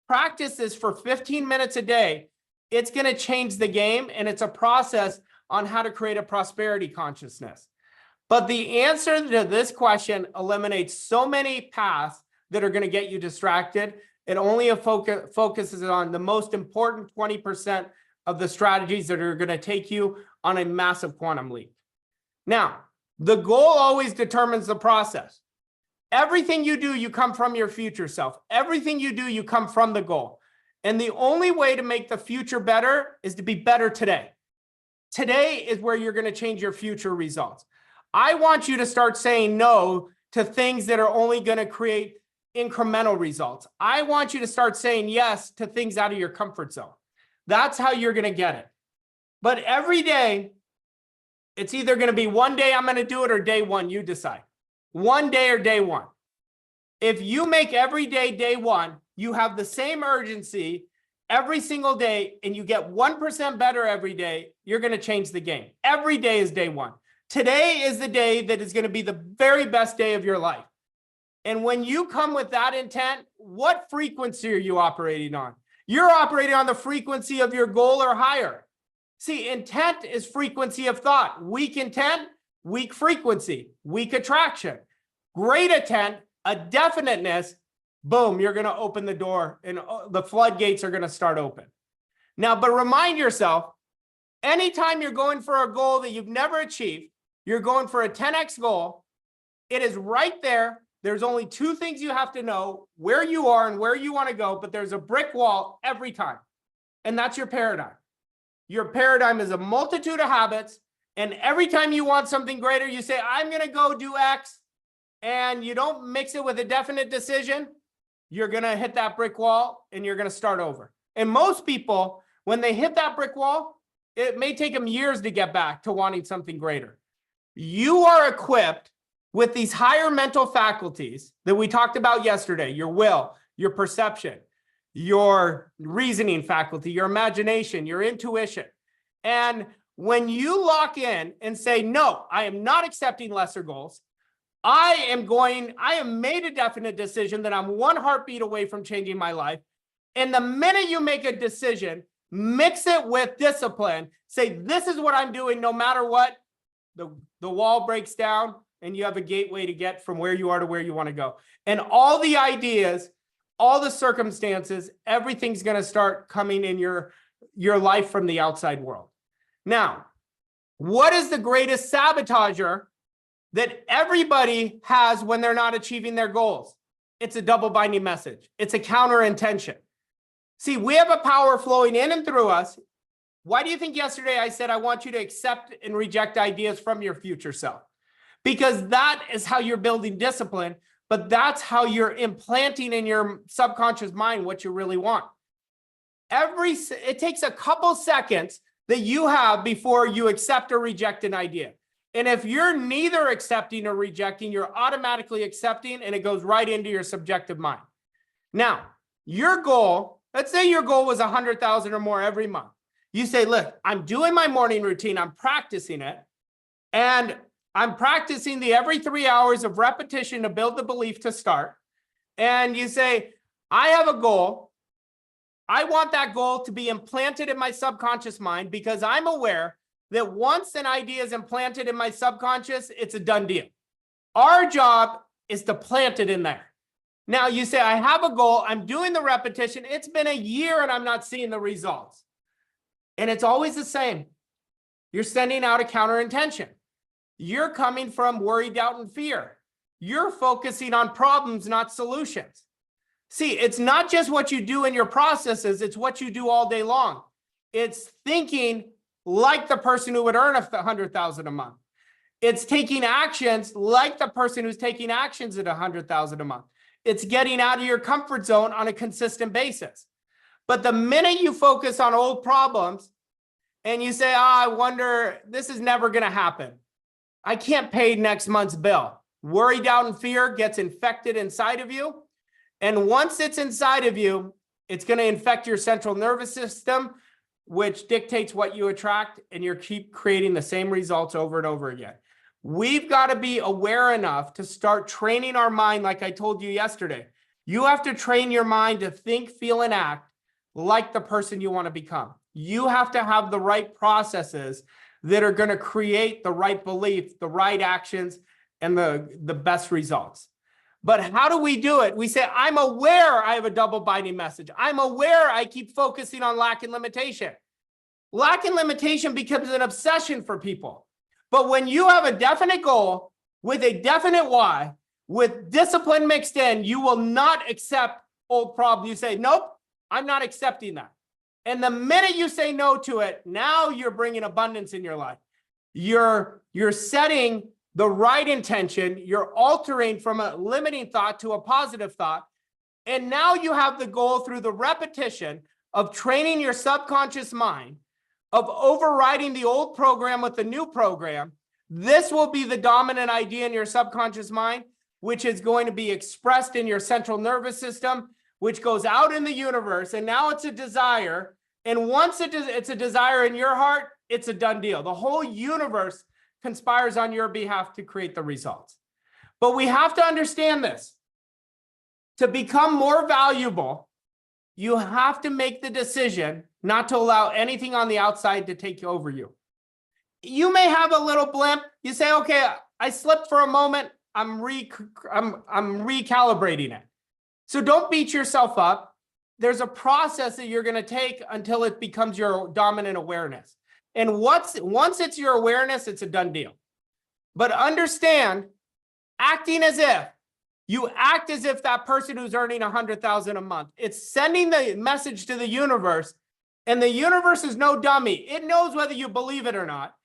Practice this for 15 minutes a day. It's going to change the game, and it's a process on how to create a prosperity consciousness. But the answer to this question eliminates so many paths that are going to get you distracted. It only focuses on the most important 20% of the strategies that are going to take you on a massive quantum leap. Now, the goal always determines the process. Everything you do, you come from your future self. Everything you do, you come from the goal. And the only way to make the future better is to be better today. Today is where you're going to change your future results. I want you to start saying no to things that are only going to create incremental results. I want you to start saying yes to things out of your comfort zone. That's how you're going to get it. But every day, it's either going to be one day I'm going to do it, or day one, you decide. One day or day one. If you make every day day one, you have the same urgency every single day, and you get 1% better every day, you're going to change the game. Every day is day one. Today is the day that is going to be the very best day of your life. And when you come with that intent, what frequency are you operating on? You're operating on the frequency of your goal or higher. See, intent is frequency of thought. Weak intent, weak frequency, weak attraction. Great intent, a definiteness, boom, you're going to open the door, and the floodgates are going to start open. Now, but remind yourself, anytime you're going for a goal that you've never achieved, you're going for a 10X goal, it is right there. There's only two things you have to know: where you are and where you want to go, but there's a brick wall every time. And that's your paradigm. Your paradigm is a multitude of habits. And every time you want something greater, you say, I'm going to go do X, and you don't mix it with a definite decision, you're going to hit that brick wall and you're going to start over. And most people, when they hit that brick wall, it may take them years to get back to wanting something greater. You are equipped with these higher mental faculties that we talked about yesterday: your will, your perception, your reasoning faculty, your imagination, your intuition. And when you lock in and say, no, I am not accepting lesser goals, I am made a definite decision that I'm one heartbeat away from changing my life. And the minute you make a decision, mix it with discipline, say, this is what I'm doing no matter what, the wall breaks down, and you have a gateway to get from where you are to where you want to go. And all the ideas, all the circumstances, everything's going to start coming in your life from the outside world. Now, what is the greatest sabotager that everybody has when they're not achieving their goals? It's a double binding message. It's a counter intention. See, we have a power flowing in and through us. Why do you think yesterday I said I want you to accept and reject ideas from your future self? Because that is how you're building discipline, but that's how you're implanting in your subconscious mind what you really want. It takes a couple seconds that you have before you accept or reject an idea. And if you're neither accepting or rejecting, you're automatically accepting, and it goes right into your subjective mind. Now, your goal, let's say your goal was 100,000 or more every month. You say, look, I'm doing my morning routine, I'm practicing it, and I'm practicing the every 3 hours of repetition to build the belief to start. And you say, I have a goal. I want that goal to be implanted in my subconscious mind, because I'm aware that once an idea is implanted in my subconscious, it's a done deal. Our job is to plant it in there. Now you say, I have a goal. I'm doing the repetition. It's been a year and I'm not seeing the results. And it's always the same. You're sending out a counter intention. You're coming from worry, doubt, and fear. You're focusing on problems, not solutions. See, it's not just what you do in your processes, it's what you do all day long. It's thinking like the person who would earn $100,000 a month. It's taking actions like the person who's taking actions at $100,000 a month. It's getting out of your comfort zone on a consistent basis. But the minute you focus on old problems and you say, I wonder, this is never going to happen. I can't pay next month's bill. Worry, doubt, and fear gets infected inside of you. And once it's inside of you, it's going to infect your central nervous system, which dictates what you attract, and you keep creating the same results over and over again. We've got to be aware enough to start training our mind, like I told you yesterday. You have to train your mind to think, feel, and act like the person you want to become. You have to have the right processes that are going to create the right belief, the right actions, and the best results. But how do we do it? We say, I'm aware I have a double binding message. I'm aware I keep focusing on lack and limitation. Lack and limitation becomes an obsession for people. But when you have a definite goal with a definite why, with discipline mixed in, you will not accept old problems. You say, nope, I'm not accepting that. And the minute you say no to it, now you're bringing abundance in your life. You're setting the right intention. You're altering from a limiting thought to a positive thought. And now you have the goal through the repetition of training your subconscious mind, of overriding the old program with the new program. This will be the dominant idea in your subconscious mind, which is going to be expressed in your central nervous system, which goes out in the universe. And now it's a desire. And once it's a desire in your heart, it's a done deal. The whole universe conspires on your behalf to create the results. But we have to understand this. To become more valuable, you have to make the decision not to allow anything on the outside to take over you. You may have a little blimp. You say, okay, I slipped for a moment. I'm recalibrating it. So don't beat yourself up. There's a process that you're going to take until it becomes your dominant awareness. And once it's your awareness, it's a done deal. But understand, acting as if, you act as if that person who's earning $100,000 a month, it's sending the message to the universe, and the universe is no dummy. It knows whether you believe it or not,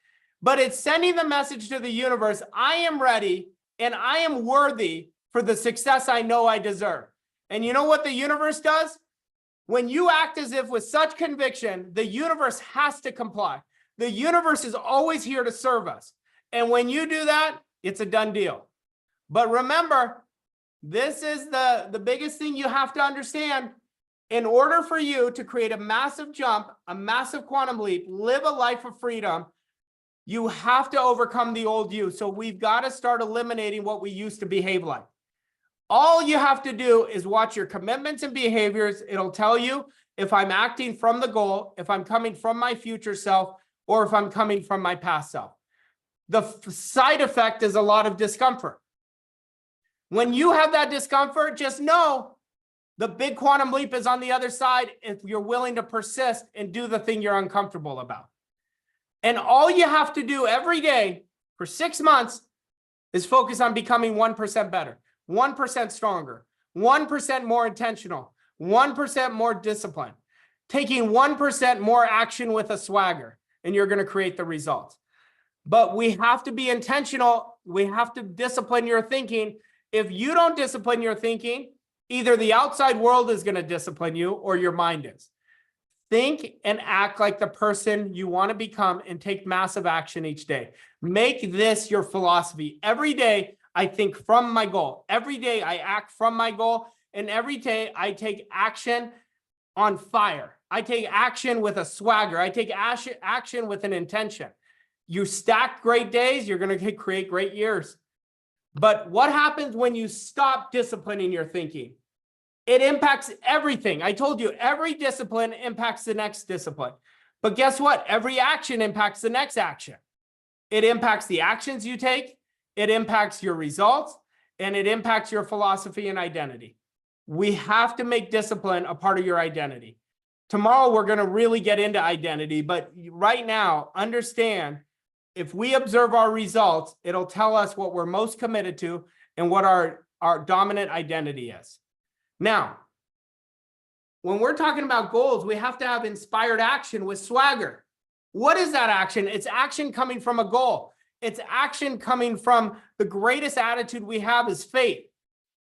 but it's sending the message to the universe, I am ready and I am worthy for the success I know I deserve. And you know what the universe does? When you act as if with such conviction, the universe has to comply. The universe is always here to serve us. And when you do that, it's a done deal. But remember, this is the biggest thing you have to understand. In order for you to create a massive jump, a massive quantum leap, live a life of freedom, you have to overcome the old you. So we've got to start eliminating what we used to behave like. All you have to do is watch your commitments and behaviors. It'll tell you if I'm acting from the goal, if I'm coming from my future self, or if I'm coming from my past self. The side effect is a lot of discomfort. When you have that discomfort, just know the big quantum leap is on the other side if you're willing to persist and do the thing you're uncomfortable about. And all you have to do every day for 6 months is focus on becoming 1% better, 1% stronger, 1% more intentional, 1% more disciplined, taking 1% more action with a swagger, and you're going to create the results. But we have to be intentional. We have to discipline your thinking. If you don't discipline your thinking, either the outside world is going to discipline you or your mind is. Think and act like the person you want to become and take massive action each day. Make this your philosophy. Every day, I think from my goal. Every day, I act from my goal. And every day, I take action on fire. I take action with a swagger. I take action with an intention. You stack great days, you're going to create great years. But what happens when you stop disciplining your thinking? It impacts everything. I told you, every discipline impacts the next discipline. But guess what? Every action impacts the next action. It impacts the actions you take, it impacts your results, and it impacts your philosophy and identity. We have to make discipline a part of your identity. Tomorrow, we're going to really get into identity. But right now, understand, if we observe our results, it'll tell us what we're most committed to and what our dominant identity is. Now, when we're talking about goals, we have to have inspired action with swagger. What is that action? It's action coming from a goal. It's action coming from the greatest attitude we have is faith.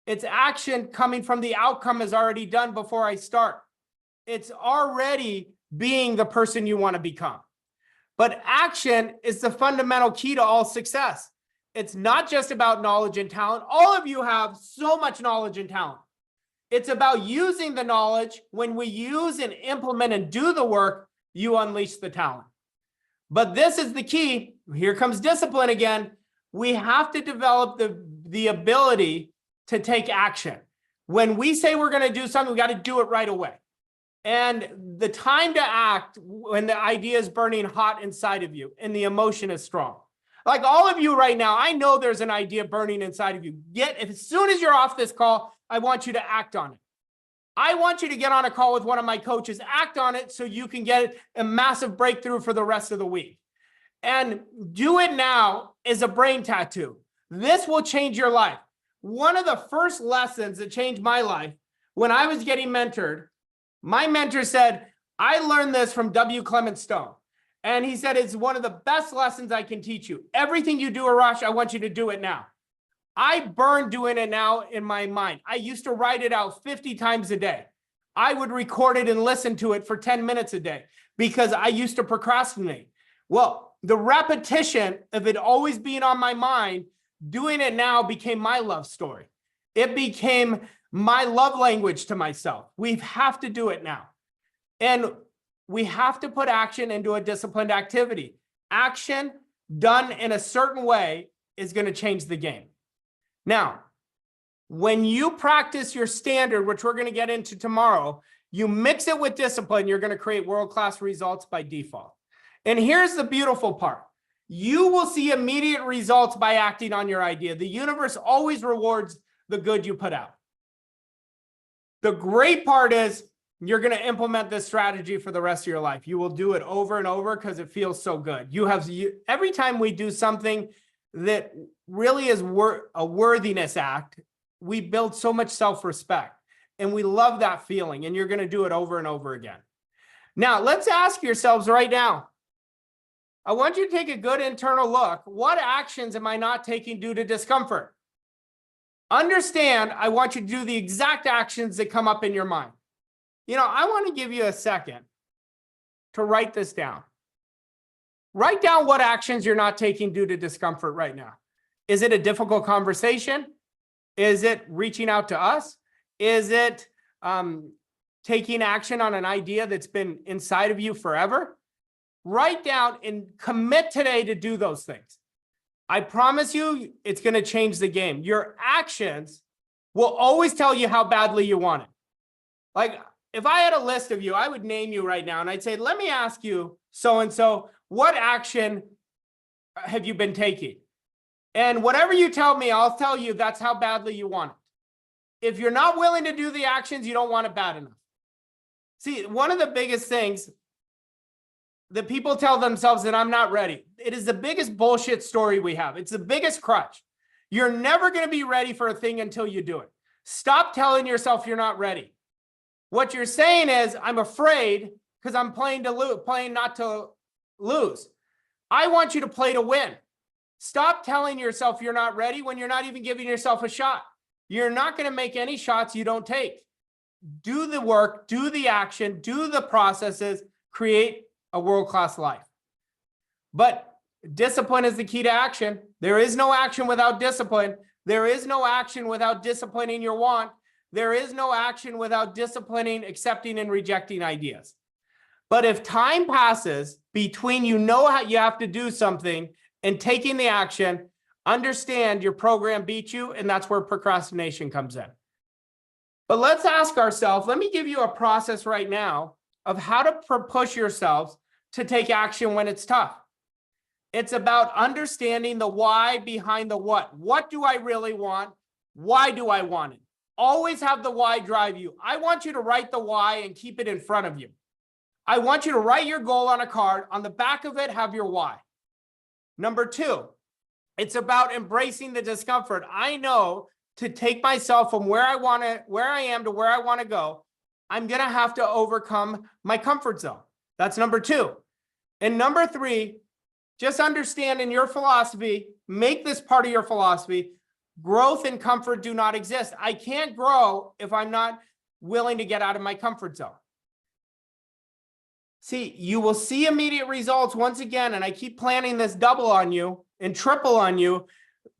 It's action coming from the outcome is already done before I start. It's already being the person you want to become. But action is the fundamental key to all success. It's not just about knowledge and talent. All of you have so much knowledge and talent. It's about using the knowledge. When we use and implement and do the work, you unleash the talent. But this is the key. Here comes discipline again. We have to develop the ability to take action. When we say we're going to do something, we got to do it right away. And the time to act when the idea is burning hot inside of you and the emotion is strong. Like all of you right now, I know there's an idea burning inside of you. As soon as you're off this call, I want you to act on it. I want you to get on a call with one of my coaches, act on it so you can get a massive breakthrough for the rest of the week. And do it now is a brain tattoo. This will change your life. One of the first lessons that changed my life, when I was getting mentored, my mentor said, I learned this from W. Clement Stone. And he said, it's one of the best lessons I can teach you. Everything you do, Arash, I want you to do it now. I burn doing it now in my mind. I used to write it out 50 times a day. I would record it and listen to it for 10 minutes a day because I used to procrastinate. Well, the repetition of it always being on my mind, doing it now became my love story. It became my love language to myself. We have to do it now. And we have to put action into a disciplined activity. Action done in a certain way is going to change the game. Now, when you practice your standard, which we're going to get into tomorrow, you mix it with discipline, you're going to create world-class results by default. And here's the beautiful part. You will see immediate results by acting on your idea. The universe always rewards the good you put out. The great part is you're going to implement this strategy for the rest of your life. You will do it over and over because it feels so good. Every time we do something that really is a worthiness act, we build so much self-respect and we love that feeling, and you're going to do it over and over again. Now, let's ask yourselves right now. I want you to take a good internal look. What actions am I not taking due to discomfort? Understand, I want you to do the exact actions that come up in your mind. I want to give you a second to write this down. Write down what actions you're not taking due to discomfort right now. Is it a difficult conversation? Is it reaching out to us? Is it taking action on an idea that's been inside of you forever? Write down and commit today to do those things. I promise you, it's going to change the game. Your actions will always tell you how badly you want it. Like, if I had a list of you, I would name you right now and I'd say, let me ask you, so-and-so, what action have you been taking? And whatever you tell me, I'll tell you that's how badly you want it. If you're not willing to do the actions, you don't want it bad enough. See, one of the biggest things that people tell themselves that I'm not ready. It is the biggest bullshit story we have. It's the biggest crutch. You're never going to be ready for a thing until you do it. Stop telling yourself you're not ready. What you're saying is, I'm afraid because I'm playing not to lose. I want you to play to win. Stop telling yourself you're not ready when you're not even giving yourself a shot. You're not going to make any shots you don't take. Do the work, do the action, do the processes, create a world-class life. But discipline is the key to action. There is no action without discipline. There is no action without disciplining your want. There is no action without disciplining, accepting, and rejecting ideas. But if time passes between you know how you have to do something and taking the action, understand your program beat you, and that's where procrastination comes in. But let's ask ourselves, let me give you a process right now of how to push yourselves to take action when it's tough. It's about understanding the why behind the what. What do I really want? Why do I want it? Always have the why drive you. I want you to write the why and keep it in front of you. I want you to write your goal on a card. On the back of it, have your why. Number 2, it's about embracing the discomfort. I know to take myself from where I am to where I want to go, I'm going to have to overcome my comfort zone. That's number 2. And number 3, just understand in your philosophy, make this part of your philosophy, growth and comfort do not exist. I can't grow if I'm not willing to get out of my comfort zone. See, you will see immediate results once again, and I keep planning this double on you and triple on you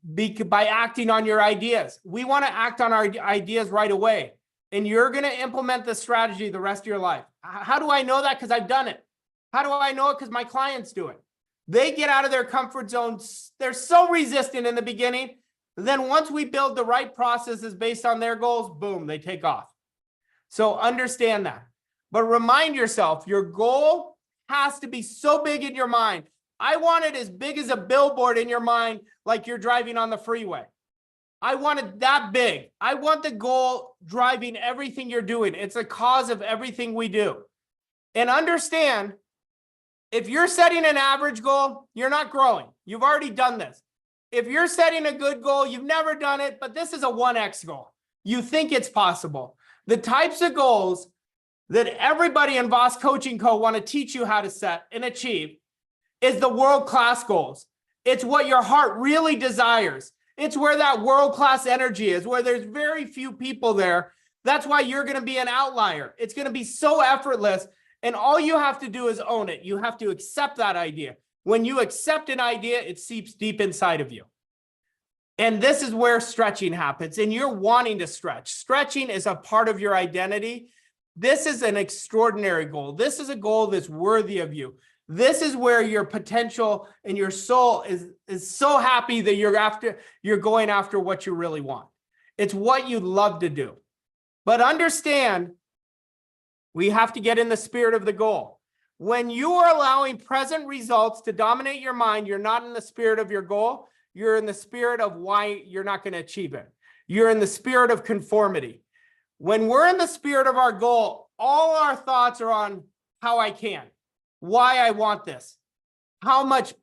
by acting on your ideas. We want to act on our ideas right away, and you're going to implement this strategy the rest of your life. How do I know that? Because I've done it. How do I know it? Because my clients do it. They get out of their comfort zones. They're so resistant in the beginning. Then once we build the right processes based on their goals, boom, they take off. So understand that. But remind yourself, your goal has to be so big in your mind. I want it as big as a billboard in your mind, like you're driving on the freeway. I want it that big. I want the goal driving everything you're doing. It's a cause of everything we do. And understand, if you're setting an average goal, you're not growing. You've already done this. If you're setting a good goal, you've never done it, but this is a 1x goal. You think it's possible. The types of goals that everybody in Voss Coaching Co. want to teach you how to set and achieve is the world-class goals. It's what your heart really desires. It's where that world-class energy is, where there's very few people there. That's why you're going to be an outlier. It's going to be so effortless, and all you have to do is own it. You have to accept that idea. When you accept an idea, it seeps deep inside of you. And this is where stretching happens, and you're wanting to stretch. Stretching is a part of your identity. This is an extraordinary goal. This is a goal that's worthy of you. This is where your potential and your soul is so happy that you're going after what you really want. It's what you love to do. But understand, we have to get in the spirit of the goal. When you are allowing present results to dominate your mind, you're not in the spirit of your goal. You're in the spirit of why you're not going to achieve it. You're in the spirit of conformity. When we're in the spirit of our goal, all our thoughts are on how I can, why I want this, how much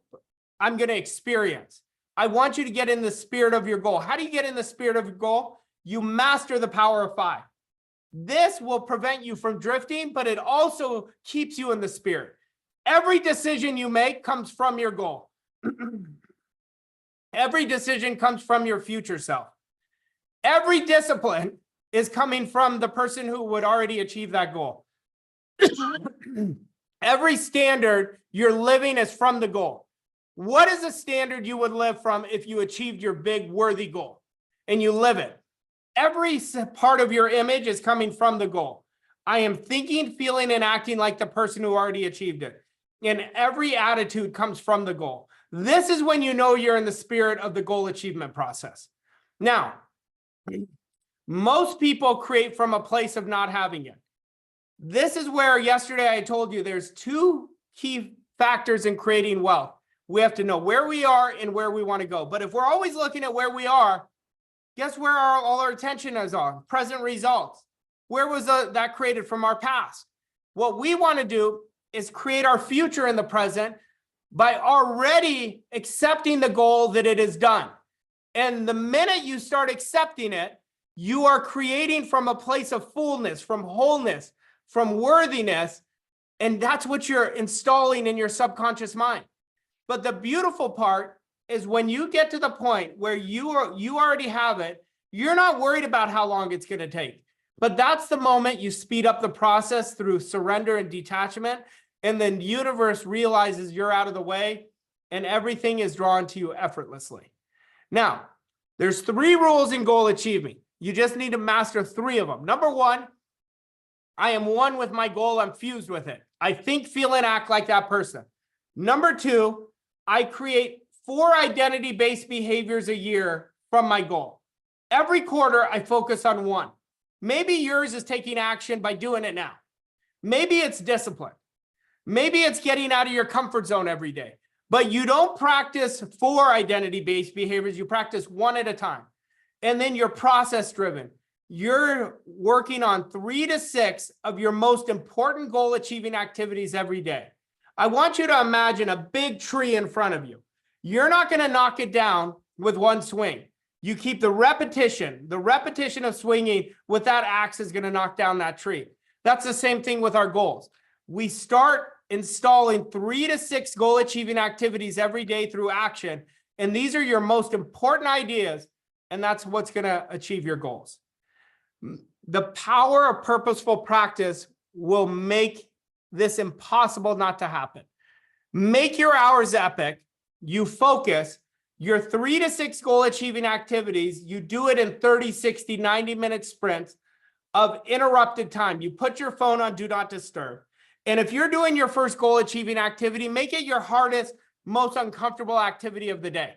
I'm going to experience. I want you to get in the spirit of your goal. How do you get in the spirit of your goal? You master the power of 5. This will prevent you from drifting, but it also keeps you in the spirit. Every decision you make comes from your goal. Every decision comes from your future self. Every discipline is coming from the person who would already achieve that goal. Every standard you're living is from the goal. What is a standard you would live from if you achieved your big worthy goal and you live it? Every part of your image is coming from the goal. I am thinking, feeling, and acting like the person who already achieved it. And every attitude comes from the goal. This is when you know you're in the spirit of the goal achievement process. Now, most people create from a place of not having it. This is where yesterday I told you there's 2 key factors in creating wealth. We have to know where we are and where we want to go. But if we're always looking at where we are, guess where all our attention is on? Present results. Where was that created from our past? What we want to do is create our future in the present by already accepting the goal that it is done. And the minute you start accepting it, you are creating from a place of fullness, from wholeness, from worthiness, and that's what you're installing in your subconscious mind. But the beautiful part is when you get to the point where you already have it, you're not worried about how long it's going to take. But that's the moment you speed up the process through surrender and detachment, and then the universe realizes you're out of the way, and everything is drawn to you effortlessly. Now, there's 3 rules in goal achievement. You just need to master 3 of them. Number 1, I am one with my goal. I'm fused with it. I think, feel, and act like that person. Number 2, I create 4 identity-based behaviors a year from my goal. Every quarter, I focus on 1. Maybe yours is taking action by doing it now. Maybe it's discipline. Maybe it's getting out of your comfort zone every day. But you don't practice 4 identity-based behaviors. You practice 1 at a time. And then you're process-driven. you're working on 3 to 6 of your most important goal achieving activities every day. I want you to imagine a big tree in front of you. You're not going to knock it down with one swing. You keep the repetition of swinging with that axe is going to knock down that tree. That's the same thing with our goals. We start installing 3 to 6 goal achieving activities every day through action. And these are your most important ideas. And that's what's going to achieve your goals. The power of purposeful practice will make this impossible not to happen. Make your hours epic. You focus your 3 to 6 goal achieving activities. You do it in 30, 60, 90-minute sprints of interrupted time. You put your phone on do not disturb. And if you're doing your first goal achieving activity, make it your hardest, most uncomfortable activity of the day.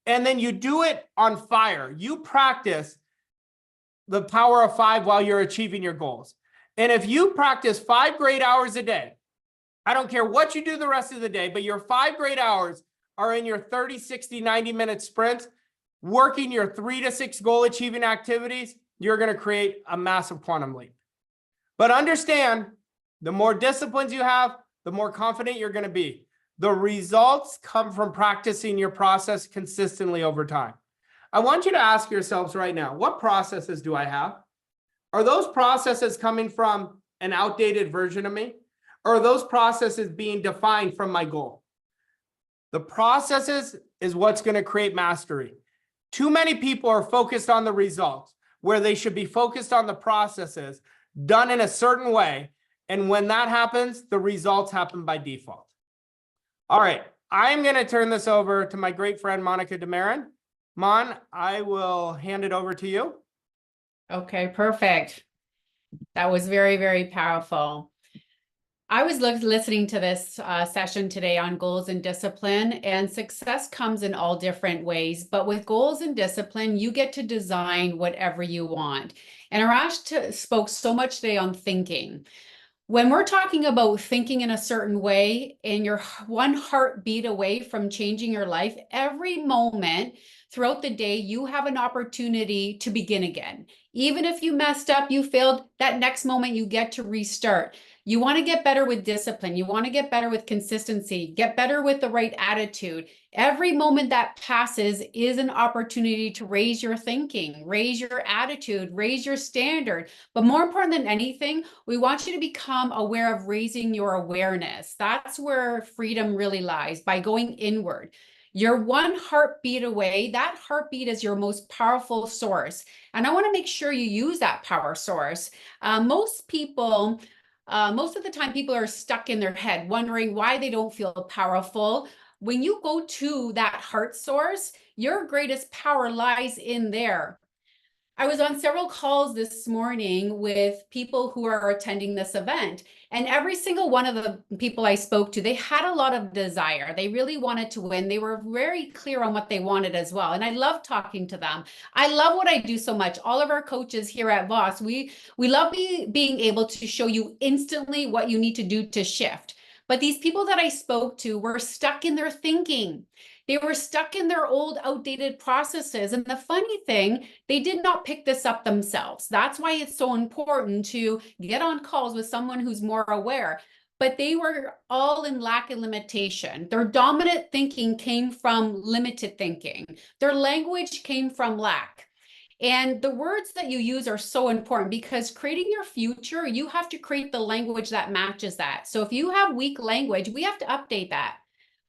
And then you do it on fire. You practice the power of 5 while you're achieving your goals. And if you practice 5 great hours a day, I don't care what you do the rest of the day, but your 5 great hours are in your 30, 60, 90-minute sprints, working your 3 to 6 goal achieving activities, you're going to create a massive quantum leap. But understand, the more disciplines you have, the more confident you're going to be. The results come from practicing your process consistently over time. I want you to ask yourselves right now, what processes do I have? Are those processes coming from an outdated version of me? Or are those processes being defined from my goal? The processes is what's going to create mastery. Too many people are focused on the results where they should be focused on the processes done in a certain way. And when that happens, the results happen by default. All right, I'm going to turn this over to my great friend, Monica Demarin. Mon, I will hand it over to you. Okay, perfect. That was very, very powerful. I was listening to this session today on goals and discipline, and success comes in all different ways. But with goals and discipline, you get to design whatever you want. And Arash spoke so much today on thinking. When we're talking about thinking in a certain way and you're one heartbeat away from changing your life, every moment throughout the day, you have an opportunity to begin again. Even if you messed up, you failed, that next moment you get to restart. You want to get better with discipline. You want to get better with consistency, get better with the right attitude. Every moment that passes is an opportunity to raise your thinking, raise your attitude, raise your standard. But more important than anything, we want you to become aware of raising your awareness. That's where freedom really lies, by going inward. You're one heartbeat away. That heartbeat is your most powerful source. And I want to make sure you use that power source. Most of the time, people are stuck in their head, wondering why they don't feel powerful. When you go to that heart source, your greatest power lies in there. I was on several calls this morning with people who are attending this event, and every single one of the people I spoke to, they had a lot of desire. They really wanted to win. They were very clear on what they wanted as well. And I love talking to them. I love what I do so much. All of our coaches here at Voss, we love being able to show you instantly what you need to do to shift. But these people that I spoke to were stuck in their thinking. They were stuck in their old outdated processes. And the funny thing, they did not pick this up themselves. That's why it's so important to get on calls with someone who's more aware. But they were all in lack and limitation. Their dominant thinking came from limited thinking. Their language came from lack. And the words that you use are so important, because creating your future, you have to create the language that matches that. So if you have weak language, we have to update that.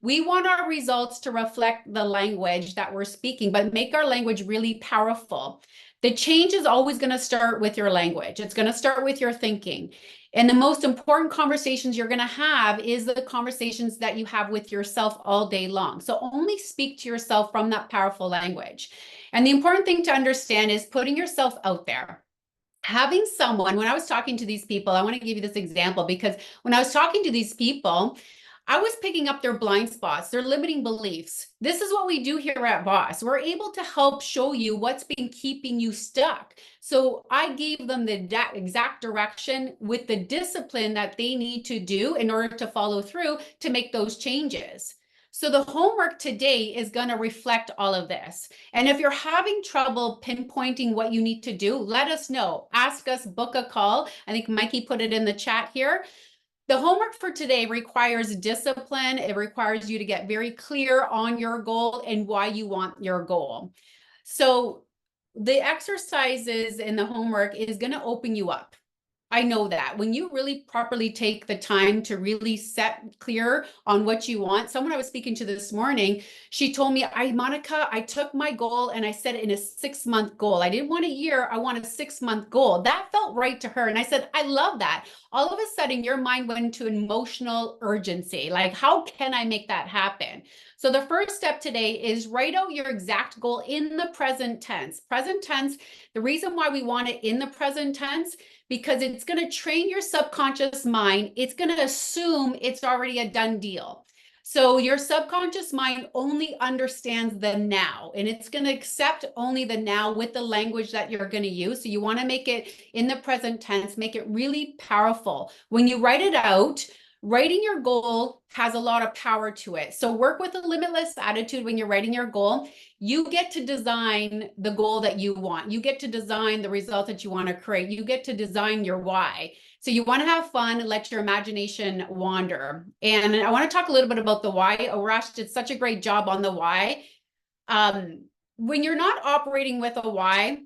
We want our results to reflect the language that we're speaking, but make our language really powerful. The change is always going to start with your language. It's going to start with your thinking. And the most important conversations you're going to have is the conversations that you have with yourself all day long. So only speak to yourself from that powerful language. And the important thing to understand is putting yourself out there. Having someone, when I was talking to these people, I want to give you this example, because when I was talking to these people, I was picking up their blind spots, their limiting beliefs. This is what we do here at Voss. We're able to help show you what's been keeping you stuck. So I gave them the exact direction with the discipline that they need to do in order to follow through to make those changes. So the homework today is going to reflect all of this. And if you're having trouble pinpointing what you need to do, let us know. Ask us, book a call. I think Mikey put it in the chat here. The homework for today requires discipline. It requires you to get very clear on your goal and why you want your goal. So the exercises in the homework is going to open you up. I know that when you really properly take the time to really set clear on what you want. Someone I was speaking to this morning, she told me, Monica, I took my goal and I set it in a 6-month goal. I didn't want a year. I want a 6-month goal. That felt right to her. And I said, I love that. All of a sudden your mind went into emotional urgency. Like, how can I make that happen? So the first step today is write out your exact goal in the present tense. Present tense, the reason why we want it in the present tense, because it's going to train your subconscious mind. It's going to assume it's already a done deal. So your subconscious mind only understands the now, and it's going to accept only the now with the language that you're going to use. So you want to make it in the present tense, make it really powerful. When you write it out, writing your goal has a lot of power to it. So work with a limitless attitude when you're writing your goal. You get to design the goal that you want. You get to design the result that you want to create. You get to design your why. So you want to have fun and let your imagination wander. And I want to talk a little bit about the why. Arash did such a great job on the why. When you're not operating with a why,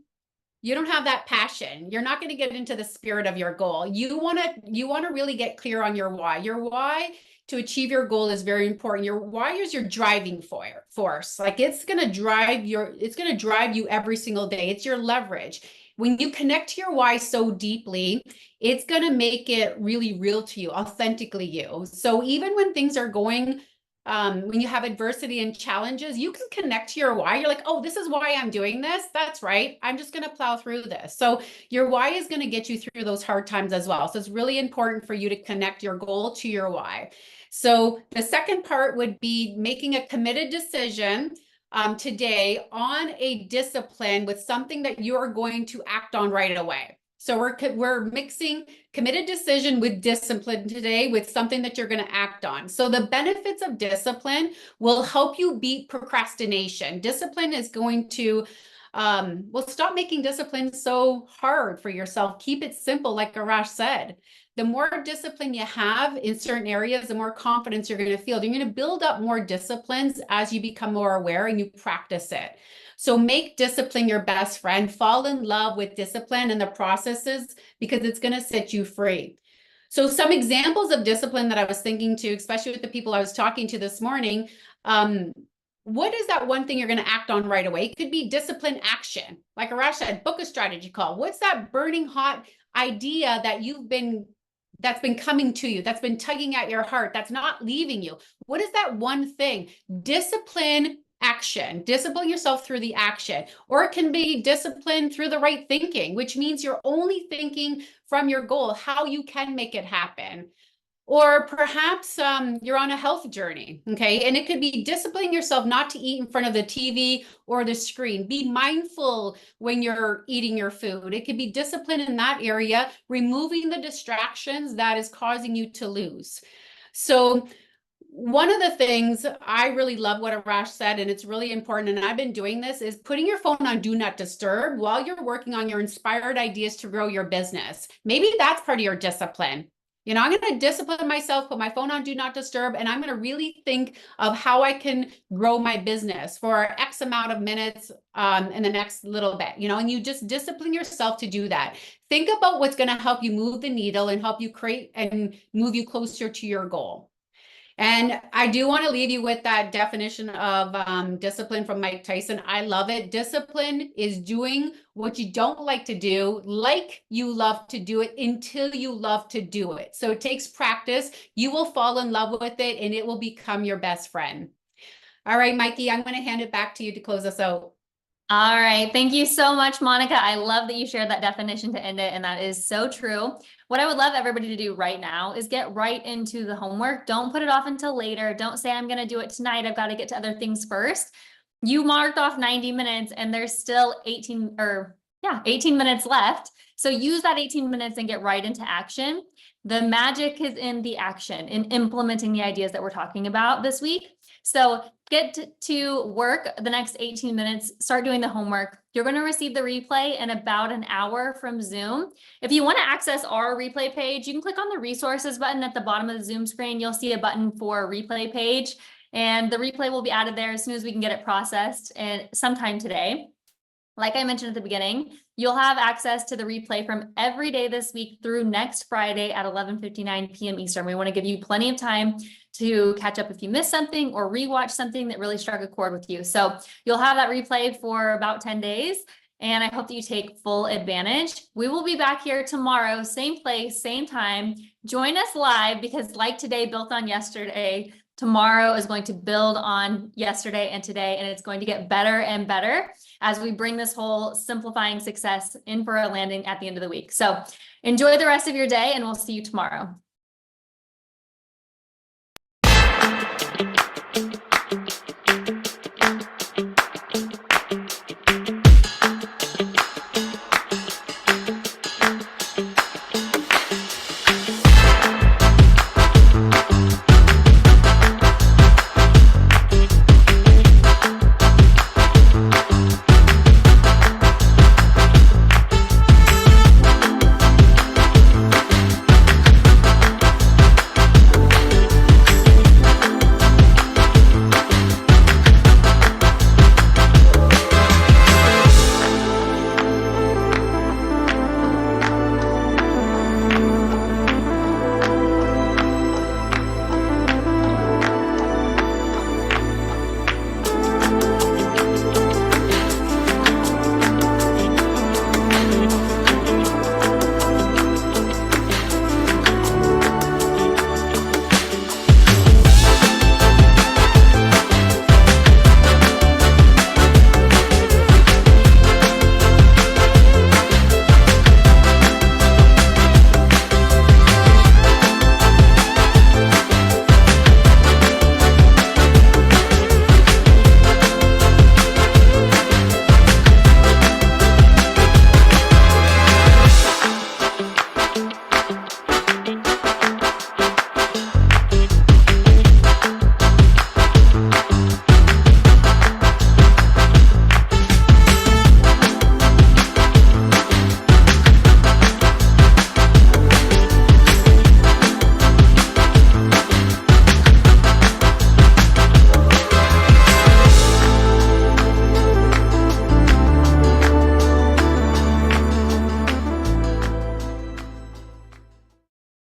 you don't have that passion. You're not going to get into the spirit of your goal. You want to really get clear on your why. Your why to achieve your goal is very important. Your why is your driving force. Like it's going to drive you every single day. It's your leverage. When you connect to your why so deeply, it's going to make it really real to you, authentically you. So even when things are going when you have adversity and challenges, you can connect to your why. You're like, oh, this is why I'm doing this. That's right. I'm just going to plow through this. So your why is going to get you through those hard times as well. So it's really important for you to connect your goal to your why. So the second part would be making a committed decision today on a discipline with something that you are going to act on right away. So we're mixing committed decision with discipline today with something that you're going to act on. So the benefits of discipline will help you beat procrastination. Discipline is going to, stop making discipline so hard for yourself. Keep it simple, like Arash said. The more discipline you have in certain areas, the more confidence you're going to feel. You're going to build up more disciplines as you become more aware and you practice it. So make discipline your best friend. Fall in love with discipline and the processes because it's going to set you free. So some examples of discipline that I was thinking to, especially with the people I was talking to this morning, what is that one thing you're going to act on right away? It could be discipline action. Like Arash said, book a strategy call. What's that burning hot idea that that's been coming to you, that's been tugging at your heart, that's not leaving you? What is that one thing? Discipline action. Discipline yourself through the action. Or it can be discipline through the right thinking, which means you're only thinking from your goal, how you can make it happen. Or perhaps you're on a health journey, okay? And it could be disciplining yourself not to eat in front of the TV or the screen. Be mindful when you're eating your food. It could be discipline in that area, removing the distractions that is causing you to lose. So one of the things I really love what Arash said, and it's really important, and I've been doing this, is putting your phone on do not disturb while you're working on your inspired ideas to grow your business. Maybe that's part of your discipline. You know, I'm going to discipline myself, put my phone on do not disturb, and I'm going to really think of how I can grow my business for X amount of minutes in the next little bit, you know, and you just discipline yourself to do that. Think about what's going to help you move the needle and help you create and move you closer to your goal. And I do want to leave you with that definition of discipline from Mike Tyson. I love it. Discipline is doing what you don't like to do, like you love to do it until you love to do it. So it takes practice. You will fall in love with it and it will become your best friend. All right, Mikey, I'm going to hand it back to you to close us out. All right. Thank you so much, Monica. I love that you shared that definition to end it. And that is so true. What I would love everybody to do right now is get right into the homework. Don't put it off until later. Don't say, I'm going to do it tonight. I've got to get to other things first. You marked off 90 minutes and there's still 18 minutes left. So use that 18 minutes and get right into action. The magic is in the action, in implementing the ideas that we're talking about this week. So get to work the next 18 minutes, start doing the homework. You're going to receive the replay in about an hour from Zoom. If you want to access our replay page, you can click on the resources button at the bottom of the Zoom screen. You'll see a button for replay page, and the replay will be added there as soon as we can get it processed and sometime today. Like I mentioned at the beginning, you'll have access to the replay from every day this week through next Friday at 11:59 p.m. Eastern. We want to give you plenty of time to catch up if you missed something or rewatch something that really struck a chord with you. So you'll have that replay for about 10 days. And I hope that you take full advantage. We will be back here tomorrow, same place, same time. Join us live, because like today built on yesterday, tomorrow is going to build on yesterday and today, and it's going to get better and better as we bring this whole simplifying success in for a landing at the end of the week. So enjoy the rest of your day, and we'll see you tomorrow.